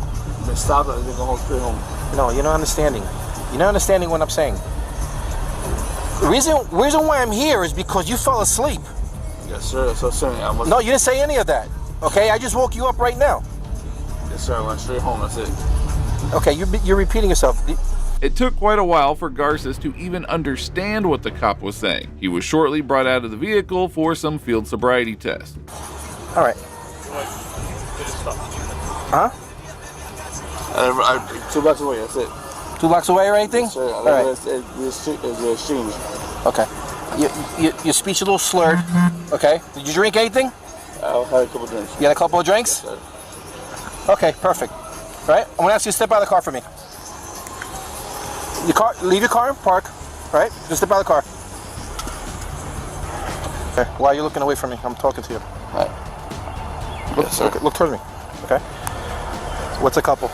stop and then go home straight home. No, you're not understanding. You're not understanding what I'm saying. The reason why I'm here is because you fell asleep. Yes, sir. So, sir, No, you didn't say any of that. Okay, I just woke you up right now. Yes, sir. I went straight home. That's it. Okay, you're repeating yourself. It took quite a while for Garces to even understand what the cop was saying. He was shortly brought out of the vehicle for some field sobriety tests. All right. Huh? 2 blocks away. That's it. 2 blocks away or anything? Yes, sir. All right. It's the exchange. Okay. Your speech a little slurred. Okay. Did you drink anything? I had a couple of drinks. You had a couple of drinks? Yes, sir. Okay, perfect. All right. I'm gonna ask you to step out of the car for me. Leave your car in park. All right. Just step out of the car. Okay. Why are you looking away from me? I'm talking to you. All right. Yes, sir. Look towards me. Okay. What's a couple?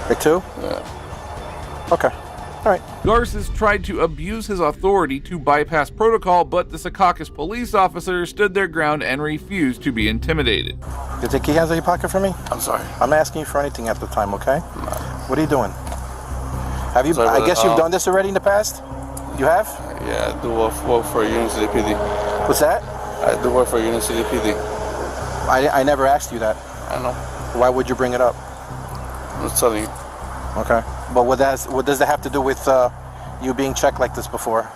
Like 2? Yeah. Okay. All right. Garces tried to abuse his authority to bypass protocol, but the Secaucus police officer stood their ground and refused to be intimidated. You take your hands out of your pocket for me? I'm sorry. I'm asking you for anything at the time, okay? No. What are you doing? Have you? Sorry, I guess you've done this already in the past? You have? Yeah, I do work for Union City PD. What's that? I do work for Union City PD. I never asked you that. I know. Why would you bring it up? I'm just telling you. Okay. But what does that have to do with you being checked like this before?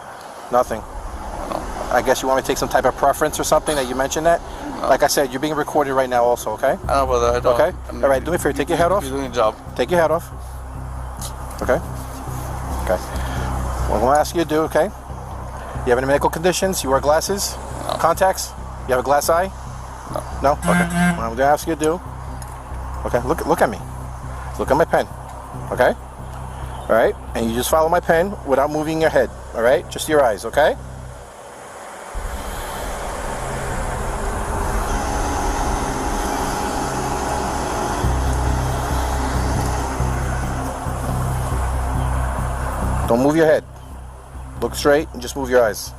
Nothing. No. I guess you want me to take some type of preference or something that you mentioned that? No. Like I said, you're being recorded right now also, okay? I know, brother. I don't. Okay? All right, do me a favor. Take your hat off. You're doing your job. Take your hat off. Okay? Okay. What I'm going to ask you to do, okay? You have any medical conditions? You wear glasses? No. Contacts? You have a glass eye? No. No? Okay. What I'm going to ask you to do, okay, look at me. Look at my pen, okay? All right? And you just follow my pen without moving your head, all right? Just your eyes, okay? Don't move your head. Look straight and just move your eyes.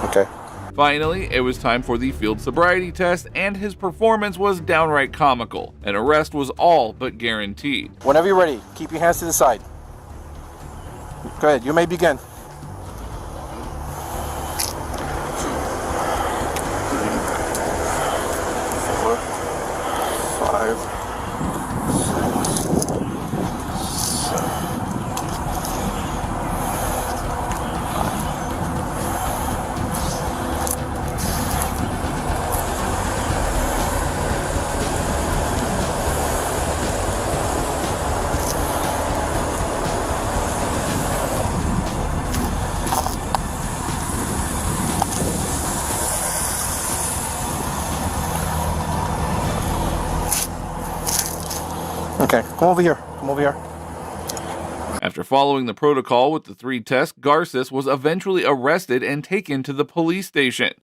Okay. Finally, it was time for the field sobriety test, and his performance was downright comical. An arrest was all but guaranteed. Whenever you're ready, keep your hands to the side. Go ahead, you may begin. Okay, come over here. Come over here. After following the protocol with the 3 tests, Garces was eventually arrested and taken to the police station.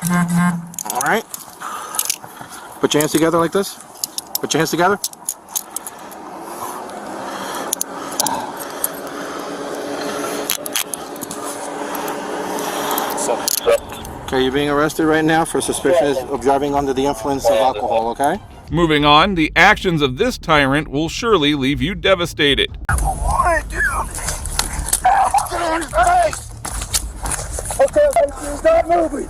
All right. Put your hands together like this. Put your hands together. Okay, you're being arrested right now for suspicion of driving under the influence of alcohol, okay? Moving on, the actions of this tyrant will surely leave you devastated. Stop moving.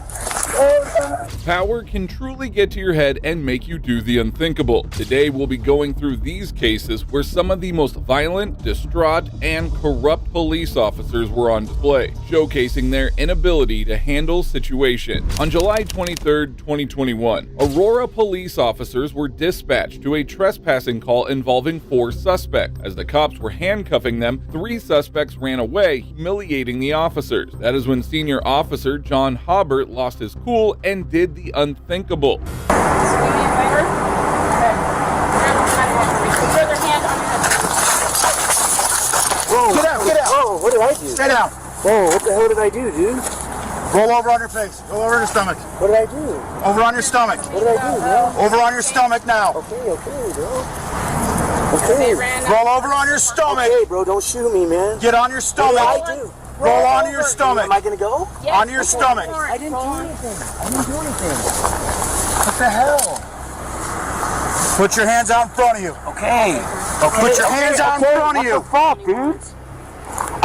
Power can truly get to your head and make you do the unthinkable. Today we'll be going through these cases where some of the most violent, distraught, and corrupt police officers were on display, showcasing their inability to handle situations. On July 23, 2021, Aurora police officers were dispatched to a trespassing call involving 4 suspects. As the cops were handcuffing them, 3 suspects ran away, humiliating the officers. That is when Senior Officer John Hobart lost his cool and did the unthinkable. Whoa, get out, get out. Whoa, what did I do? Stay down. Whoa, what the hell did I do, dude? Roll over on your face. Roll over on your stomach. What did I do? Over on your stomach. What did I do, bro? Over on your stomach now. Okay, bro. Okay. Roll over on your stomach. Okay, bro, don't shoot me, man. Get on your stomach. What did I do? Roll onto your stomach. Am I gonna go? Yes. Onto your stomach. I didn't do anything. I didn't do anything. What the hell? Put your hands out in front of you. Okay. Put your hands out in front of you. What the fuck, dude?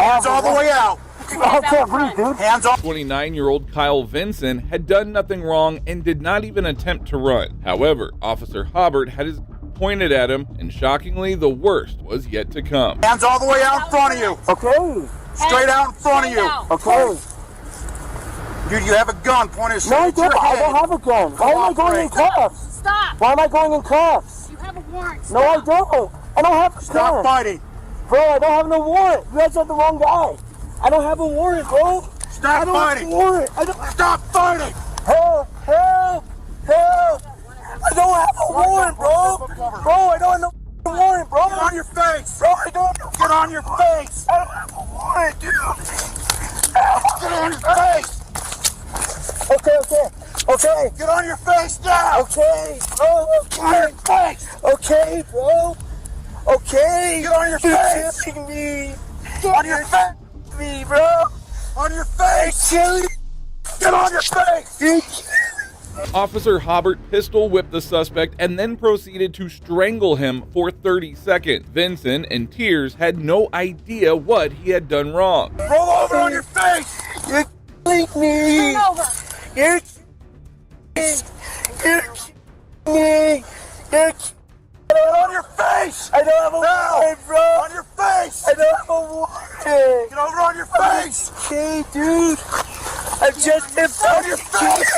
Hands all the way out. I can't breathe, dude. Hands off. 29-year-old Kyle Vinson had done nothing wrong and did not even attempt to run. However, Officer Hobart had his pointed at him, and shockingly, the worst was yet to come. Hands all the way out in front of you. Okay. Straight out in front of you. Okay. Dude, you have a gun pointed straight at your head. I don't have a gun. Why am I going in cuffs? Stop. Why am I going in cuffs? You have a warrant. No, I don't. I don't have a gun. Stop fighting. Bro, I don't have no warrant. You guys have the wrong guy. I don't have a warrant, bro. Stop fighting. I don't have a warrant. Stop fighting. Help. Help. Help. I don't have a warrant, bro. Bro, I don't have no warrant. bro. Get on your face. Bro, I don't. Get on your face. I don't have a warrant, dude. Get on your face. Okay. Get on your face now. Okay, bro. Get on your face. Okay, bro. Okay. Get on your face. You're killing me. On your face. Me, bro. On your face. You're killing me. Get on your face. You're killing me. Officer Hobbart pistol whipped the suspect and then proceeded to strangle him for 30 seconds. Vincent, in tears, had no idea what he had done wrong. Roll over on your face! You're killing me! Turn over! You're killing me! You're on your face! I don't have a warrant, bro! On your face! I don't have a warrant! Get over on your face! Okay, dude! I just been on your face!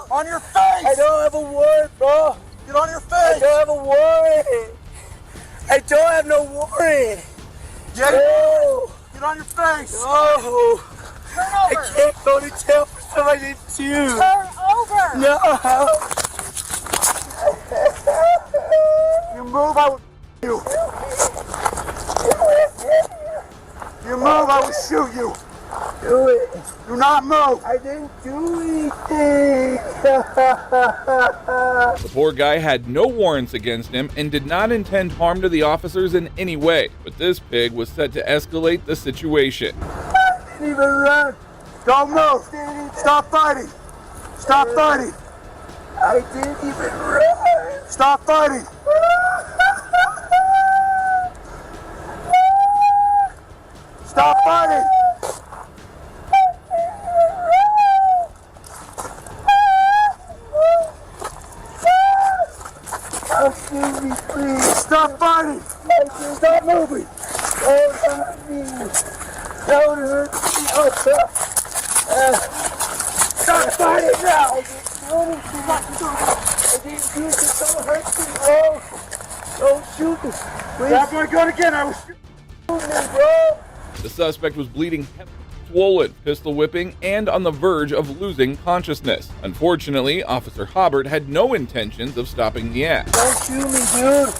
On your face! I don't have a warrant, bro! Get on your face! I don't have a warrant! I don't have no warrant! Get on your face! No! Turn over! I can't go to jail for something I didn't do! Turn over! No! You move, I will you! You move, I will shoot you! Do it! Do not move! I didn't do anything! The poor guy had no warrants against him and did not intend harm to the officers in any way, but this pig was set to escalate the situation. I didn't even run! Don't move! Stop fighting! Stop fighting! I didn't even run! Stop fighting! Stop fighting! Excuse me, please. Stop fighting! Stop moving! Don't hurt me! Don't hurt me! Oh, stop fighting now! I didn't do anything. Don't hurt me, bro! Don't shoot me! Please. Stop my gun again! I was shooting me, bro! The suspect was bleeding heavily, swollen, pistol whipping, and on the verge of losing consciousness. Unfortunately, Officer Hobbart had no intentions of stopping the act. Don't shoot me, dude!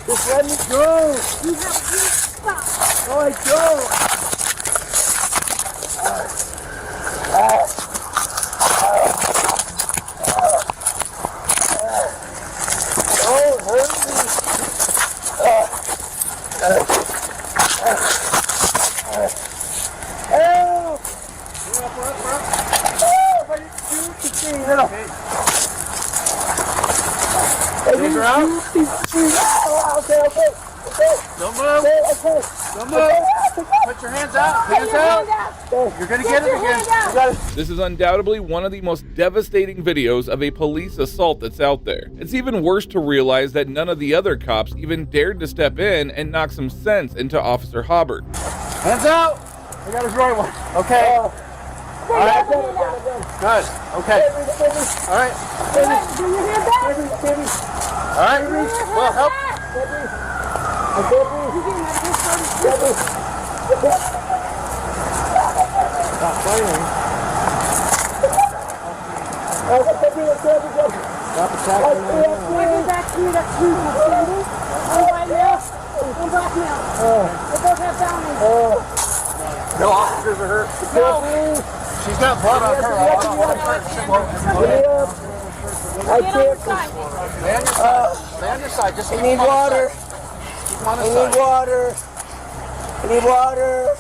Just let me go! You have to stop! No, I don't! Don't hurt me! Help! Help! I didn't do anything! I didn't do anything! Okay. Don't move. Okay. Don't move. Put your hands out. Hands out. You're going to get it again. You got it. This is undoubtedly one of the most devastating videos of a police assault that's out there. It's even worse to realize that none of the other cops even dared to step in and knock some sense into Officer Hobbart. Hands out. I got his right one. Okay. All right. Good. Okay. All right. Bring your hand back! All right. Well, help. Stop fighting. Stop attacking me. Back to you, that's you, One right now. One back now. They both have bounties. No officers are hurt. No. She's got blood on her. I can't. Stay on your side. Just I need water. I need water.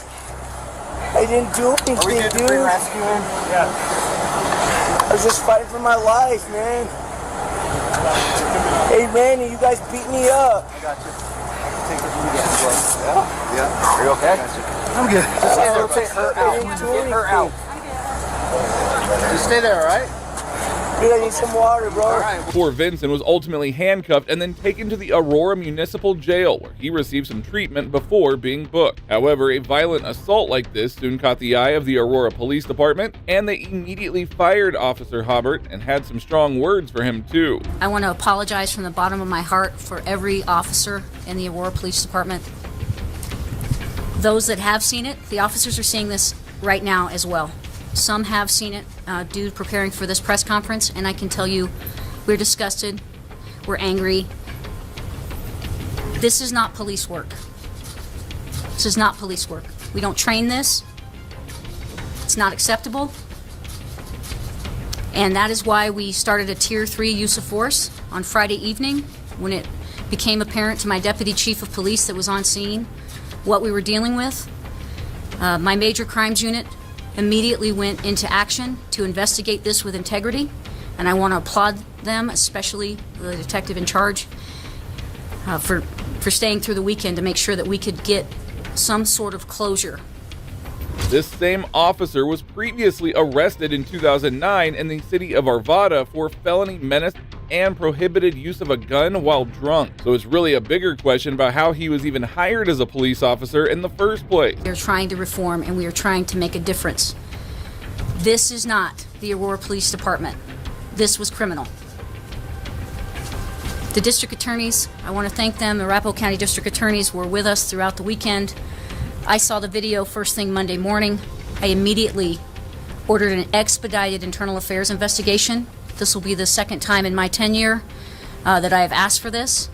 I didn't do anything, dude. rescuing? Yeah. I was just fighting for my life, man. Hey, Randy, you guys beat me up. I got you. Take it from Yeah? Are you okay? I'm good. Just get her out. Get her out. Just stay there, all right? Dude, I need some water, bro. Poor Vincent was ultimately handcuffed and then taken to the Aurora Municipal Jail, where he received some treatment before being booked. However, a violent assault like this soon caught the eye of the Aurora Police Department, and they immediately fired Officer Hobbart and had some strong words for him too. I want to apologize from the bottom of my heart for every officer in the Aurora Police Department. Those that have seen it, the officers are seeing this right now as well. Some have seen it due to preparing for this press conference, and I can tell you we're disgusted, we're angry. This is not police work. This is not police work. We don't train this. It's not acceptable. And that is why we started a Tier 3 use of force on Friday evening when it became apparent to my deputy chief of police that was on scene what we were dealing with. My major crimes unit immediately went into action to investigate this with integrity, and I want to applaud them, especially the detective in charge, for staying through the weekend to make sure that we could get some sort of closure. This same officer was previously arrested in 2009 in the city of Arvada for felony menace and prohibited use of a gun while drunk. So it's really a bigger question about how he was even hired as a police officer in the first place. We're trying to reform and we are trying to make a difference. This is not the Aurora Police Department. This was criminal. The district attorneys, I want to thank them. The Arapahoe County district attorneys were with us throughout the weekend. I saw the video first thing Monday morning. I immediately ordered an expedited internal affairs investigation. This will be the second time in my tenure that I have asked for this.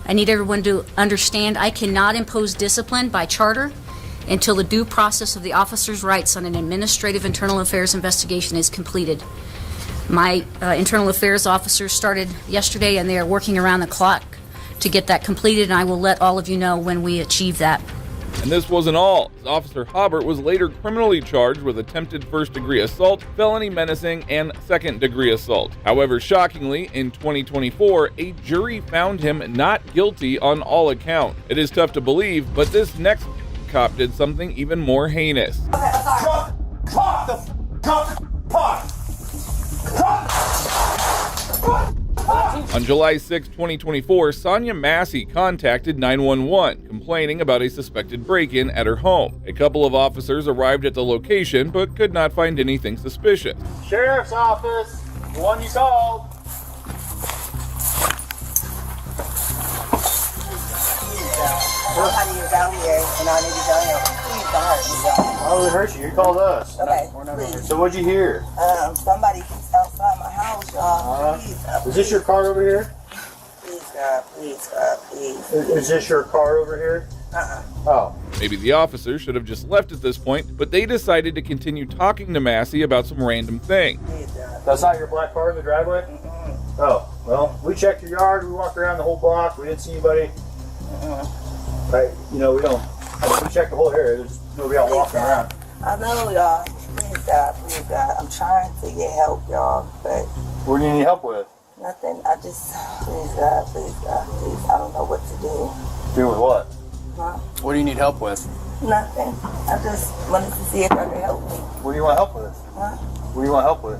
I need everyone to understand I cannot impose discipline by charter until the due process of the officer's rights on an administrative internal affairs investigation is completed. My internal affairs officers started yesterday and they are working around the clock to get that completed, and I will let all of you know when we achieve that. And this wasn't all. Officer Hobbert was later criminally charged with attempted first-degree assault, felony menacing, and second-degree assault. However, shockingly, in 2024, a jury found him not guilty on all accounts. It is tough to believe, but this next cop did something even more heinous. On July 6, 2024, Sonia Massey contacted 911, complaining about a suspected break-in at her home. A couple of officers arrived at the location, but could not find anything suspicious. Sheriff's office, the one you called. Nobody is out here, and I need to go here. Please don't hurt me, y'all. Oh, we hurt you. You called us. Okay, please. So what'd you hear? Somebody keeps outside my house, y'all. Please, Is this your car over here? Please, God, please, God, please. Is this your car over here? Oh. Maybe the officers should have just left at this point, but they decided to continue talking to Massey about some random thing. That's not your black car in the driveway? Oh, well, we checked your yard. We walked around the whole block. We didn't see anybody. Right, you know, we checked the whole area. There's nobody out walking around. I know, y'all. Please, God. I'm trying to get help, y'all, but... What do you need help with? Nothing. I just... Please, God. I don't know what to do. Do with what? Huh? What do you need help with? Nothing. I just wanted to see if I could help me. What do you want help with? Huh? What do you want help with?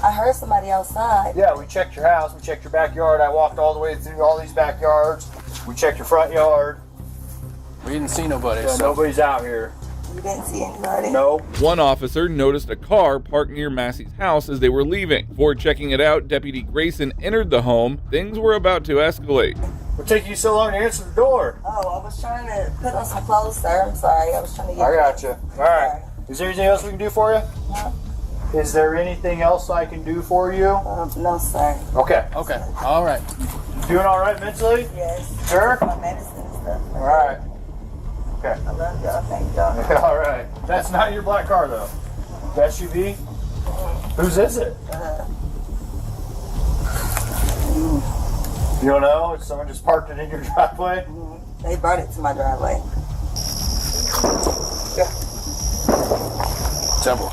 I heard somebody outside. Yeah, we checked your house. We checked your backyard. I walked all the way through all these backyards. We checked your front yard. We didn't see nobody. Yeah, nobody's out here. You didn't see anybody? No. One officer noticed a car parked near Massey's house as they were leaving. Before checking it out, Deputy Grayson entered the home. Things were about to escalate. What took you so long to answer the door? Oh, I was trying to put on some clothes, sir. I'm sorry. I was trying to get... I got you. All right. Is there anything else we can do for you? Huh? Is there anything else I can do for you? No, sir. Okay. Okay. All right. Doing all right mentally? Yes. Sure? My medicine and stuff. All right. Okay. I love y'all. Thank y'all. All right. That's not your black car, though. The SUV? Whose is it? You don't know? Someone just parked it in your driveway? They brought it to my driveway. Yeah. Temple.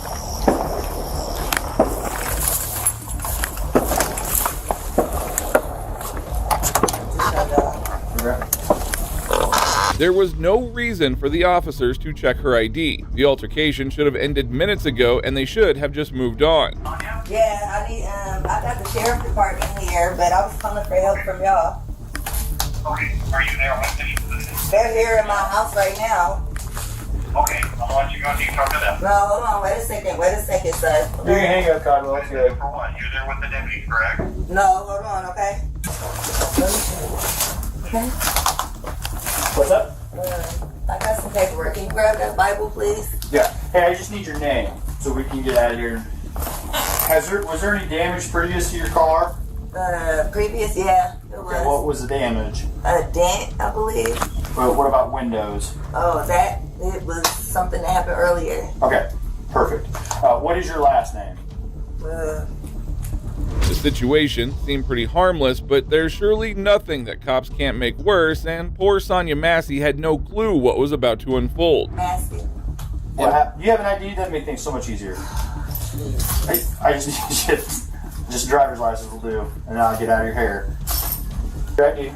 There was no reason for the officers to check her ID. The altercation should have ended minutes ago, and they should have just moved on. Yeah, I got the sheriff department here, but I was calling for help from y'all. Okay, are you there with me? They're here in my house right now. Okay, I'll let you go and you talk to them. No, hold on, wait a second, sir. You can hang up, Cotton. Let's go. For what? You're there with the deputy, correct? No, hold on, okay? Okay. What's up? I got some paperwork. Can you grab that Bible, please? Yeah. Hey, I just need your name so we can get out of here. Was there any damage previous to your car? Previous, yeah. Okay, what was the damage? A dent, I believe. What about windows? Oh, it was something that happened earlier. Okay, perfect. What is your last name? The situation seemed pretty harmless, but there's surely nothing that cops can't make worse, and poor Sonia Massey had no clue what was about to unfold. Massey. You have an ID? That'd make things so much easier. I just driver's license will do, and then I'll get out of your hair.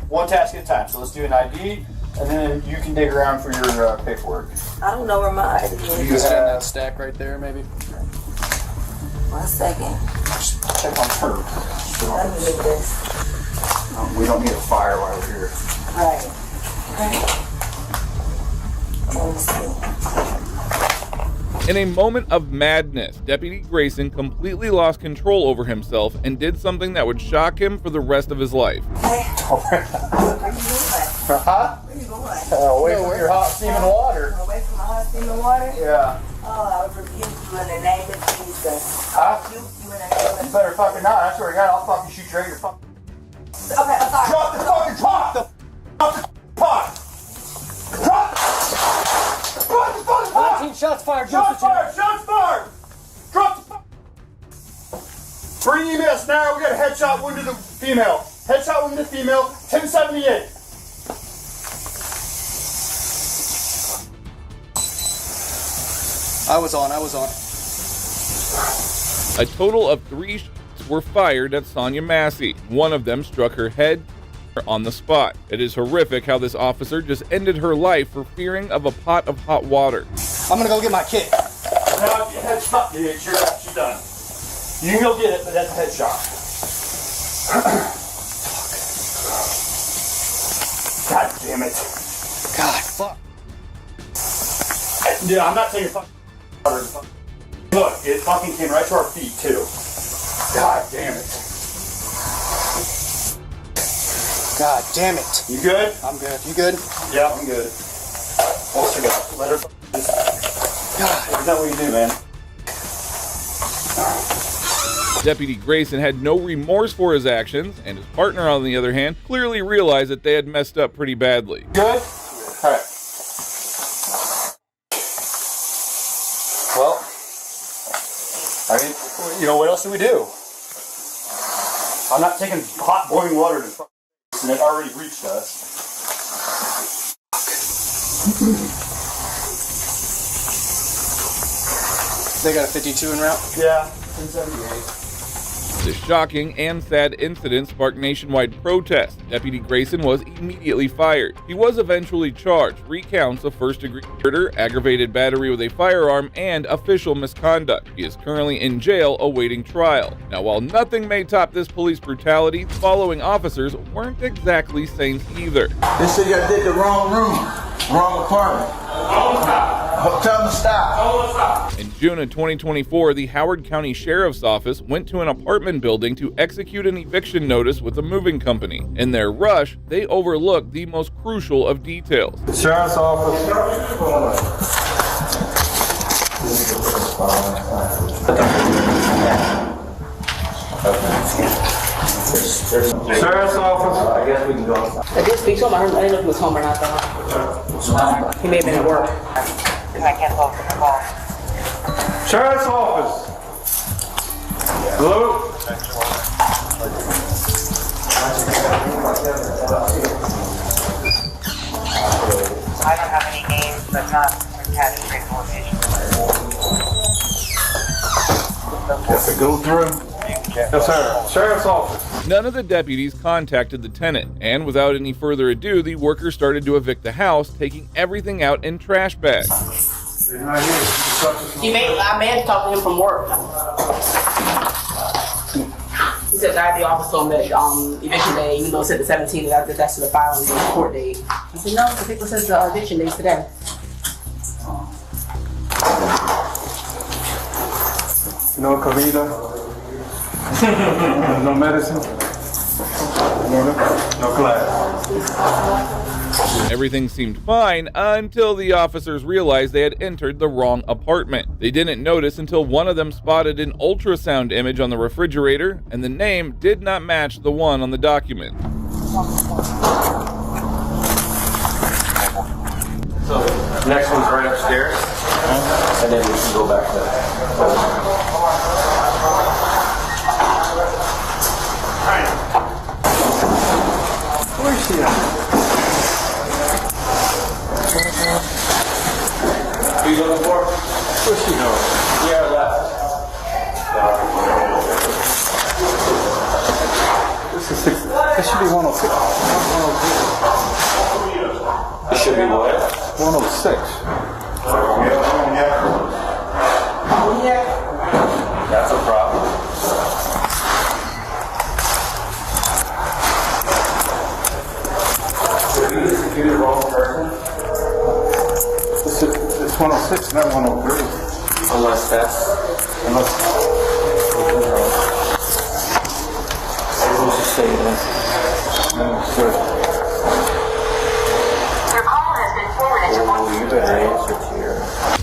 One task at a time. So let's do an ID, and then you can dig around for your paperwork. I don't know where my ID is. You stand in that stack right there, maybe? 1 second. Just check on her. Let me get this. We don't need a fire while we're here. Right. Let me see. In a moment of madness, Deputy Grayson completely lost control over himself and did something that would shock him for the rest of his life. Where you going? Huh? Where you going? Away from your hot steaming water. Away from my hot steaming water? Yeah. Oh, I would rebuke you in the name of Jesus. Huh? Rebuke you in the name of You better fucking not. I swear to God, I'll fucking shoot you right in your fucking... Okay, I'm sorry. Drop the fucking pot! Drop the pot! Drop the fucking pot! 19 shots fired. Shots fired! Shots fired! Drop the fucking... 3 EMS now. We got a headshot wound to the female. Headshot wound to the female. 1078. I was on. A total of 3 shots were fired at Sonia Massey. One of them struck her head on the spot. It is horrific how this officer just ended her life for fearing of a pot of hot water. I'm gonna go get my kit. No, headshot, dude. She's done. You can go get it, but that's a headshot. God damn it. God, fuck. Dude, I'm not taking fucking water. Look, it fucking came right to our feet, too. God damn it. God damn it. You good? I'm good. You good? Yeah, I'm good. What's your God? Let her God. Isn't that what you do, man? Deputy Grayson had no remorse for his actions, and his partner, on the other hand, clearly realized that they had messed up pretty badly. Good? Alright. Well, I mean, you know, what else do we do? I'm not taking hot boiling water to fucking and it already reached us. They got a 52 en route? Yeah, 1078. The shocking and sad incident sparked nationwide protest. Deputy Grayson was immediately fired. He was eventually charged, 3 counts of first-degree murder, aggravated battery with a firearm, and official misconduct. He is currently in jail awaiting trial. Now, while nothing may top this police brutality, the following officers weren't exactly saints either. They said you did the wrong room, wrong apartment. Tell them to stop. In June of 2024, the Howard County Sheriff's Office went to an apartment building to execute an eviction notice with a moving company. In their rush, they overlooked the most crucial of details. Sheriff's Office. Sheriff's Office. I guess we can go. I did speak to him. I didn't know if he was home or not, though. He may have been at work. I can't go for the call. Sheriff's Office. Hello? I don't have any names, but not attached to location. Yes, it go through. Yes, sir. Sheriff's Office. None of the deputies contacted the tenant, and without any further ado, the workers started to evict the house, taking everything out in trash bags. I may have talked to him from work. He said that the office told him that eviction day, even though it said the 17th, that's the filing day, court date. He said, no, the paper says the eviction day is today. No comida. No medicine. No class. Everything seemed fine until the officers realized they had entered the wrong apartment. They didn't notice until one of them spotted an ultrasound image on the refrigerator, and the name did not match the one on the document. So, next one's right upstairs, and then we can go back there. Where is she at? Who you looking for? Where's she going? Yeah, left. This is 6. This should be 106. 106. It should be what? 106. That's a problem. Did we execute the wrong person? It's 106, not 103. Unless that's... Unless... Let's just say that. No, sir.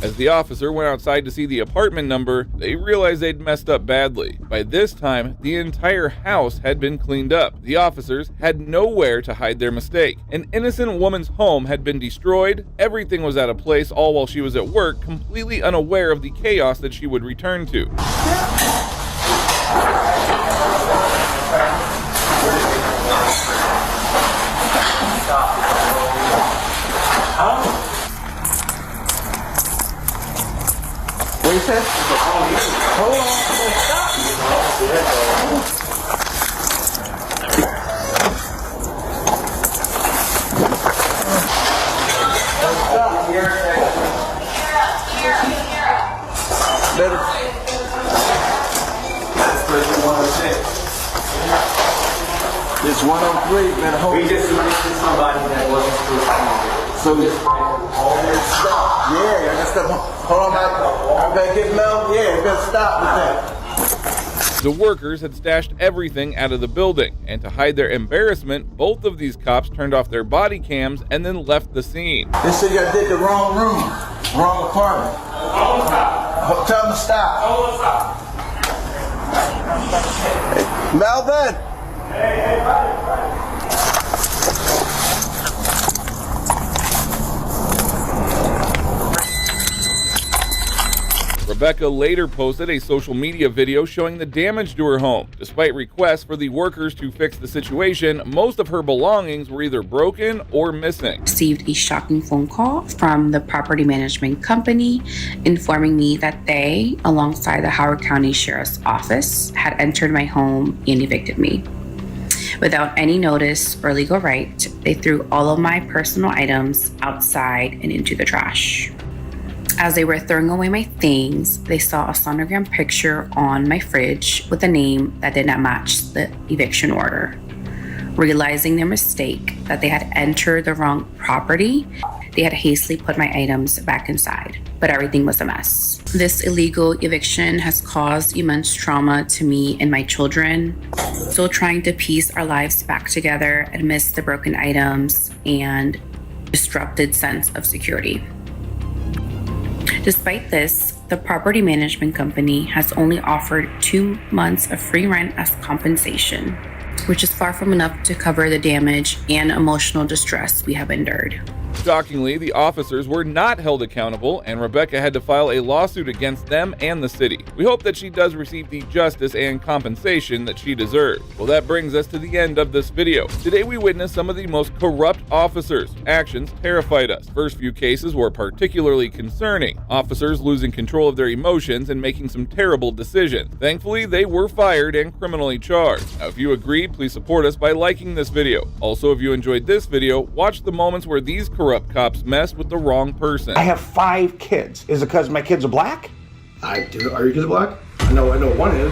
As the officer went outside to see the apartment number, they realized they'd messed up badly. By this time, the entire house had been cleaned up. The officers had nowhere to hide their mistake. An innocent woman's home had been destroyed, everything was out of place, all while she was at work, completely unaware of the chaos that she would return to. What you said? Hold on. It's 103, better hold. We just arrested somebody that wasn't supposed to be there. So just all this stuff. Yeah, that's the hold on, I better get Mel. Yeah, you better stop with that. The workers had stashed everything out of the building, and to hide their embarrassment, both of these cops turned off their body cams and then left the scene. They said you did the wrong room, wrong apartment. Tell them to stop. Hey, Melvin. Rebecca later posted a social media video showing the damage to her home. Despite requests for the workers to fix the situation, most of her belongings were either broken or missing. Received a shocking phone call from the property management company informing me that they, alongside the Howard County Sheriff's Office, had entered my home and evicted me. Without any notice or legal right, they threw all of my personal items outside and into the trash. As they were throwing away my things, they saw a sonogram picture on my fridge with a name that did not match the eviction order. Realizing their mistake, that they had entered the wrong property, they had hastily put my items back inside, but everything was a mess. This illegal eviction has caused immense trauma to me and my children. Still trying to piece our lives back together amidst the broken items and disrupted sense of security. Despite this, the property management company has only offered 2 months of free rent as compensation, which is far from enough to cover the damage and emotional distress we have endured. Shockingly, the officers were not held accountable, and Rebecca had to file a lawsuit against them and the city. We hope that she does receive the justice and compensation that she deserves. Well, that brings us to the end of this video. Today we witnessed some of the most corrupt officers. Actions terrified us. First few cases were particularly concerning. Officers losing control of their emotions and making some terrible decisions. Thankfully, they were fired and criminally charged. Now, if you agree, please support us by liking this video. Also, if you enjoyed this video, watch the moments where these corrupt cops messed with the wrong person. I have 5 kids. Is it because my kids are black? I do. Are your kids black? I know one is.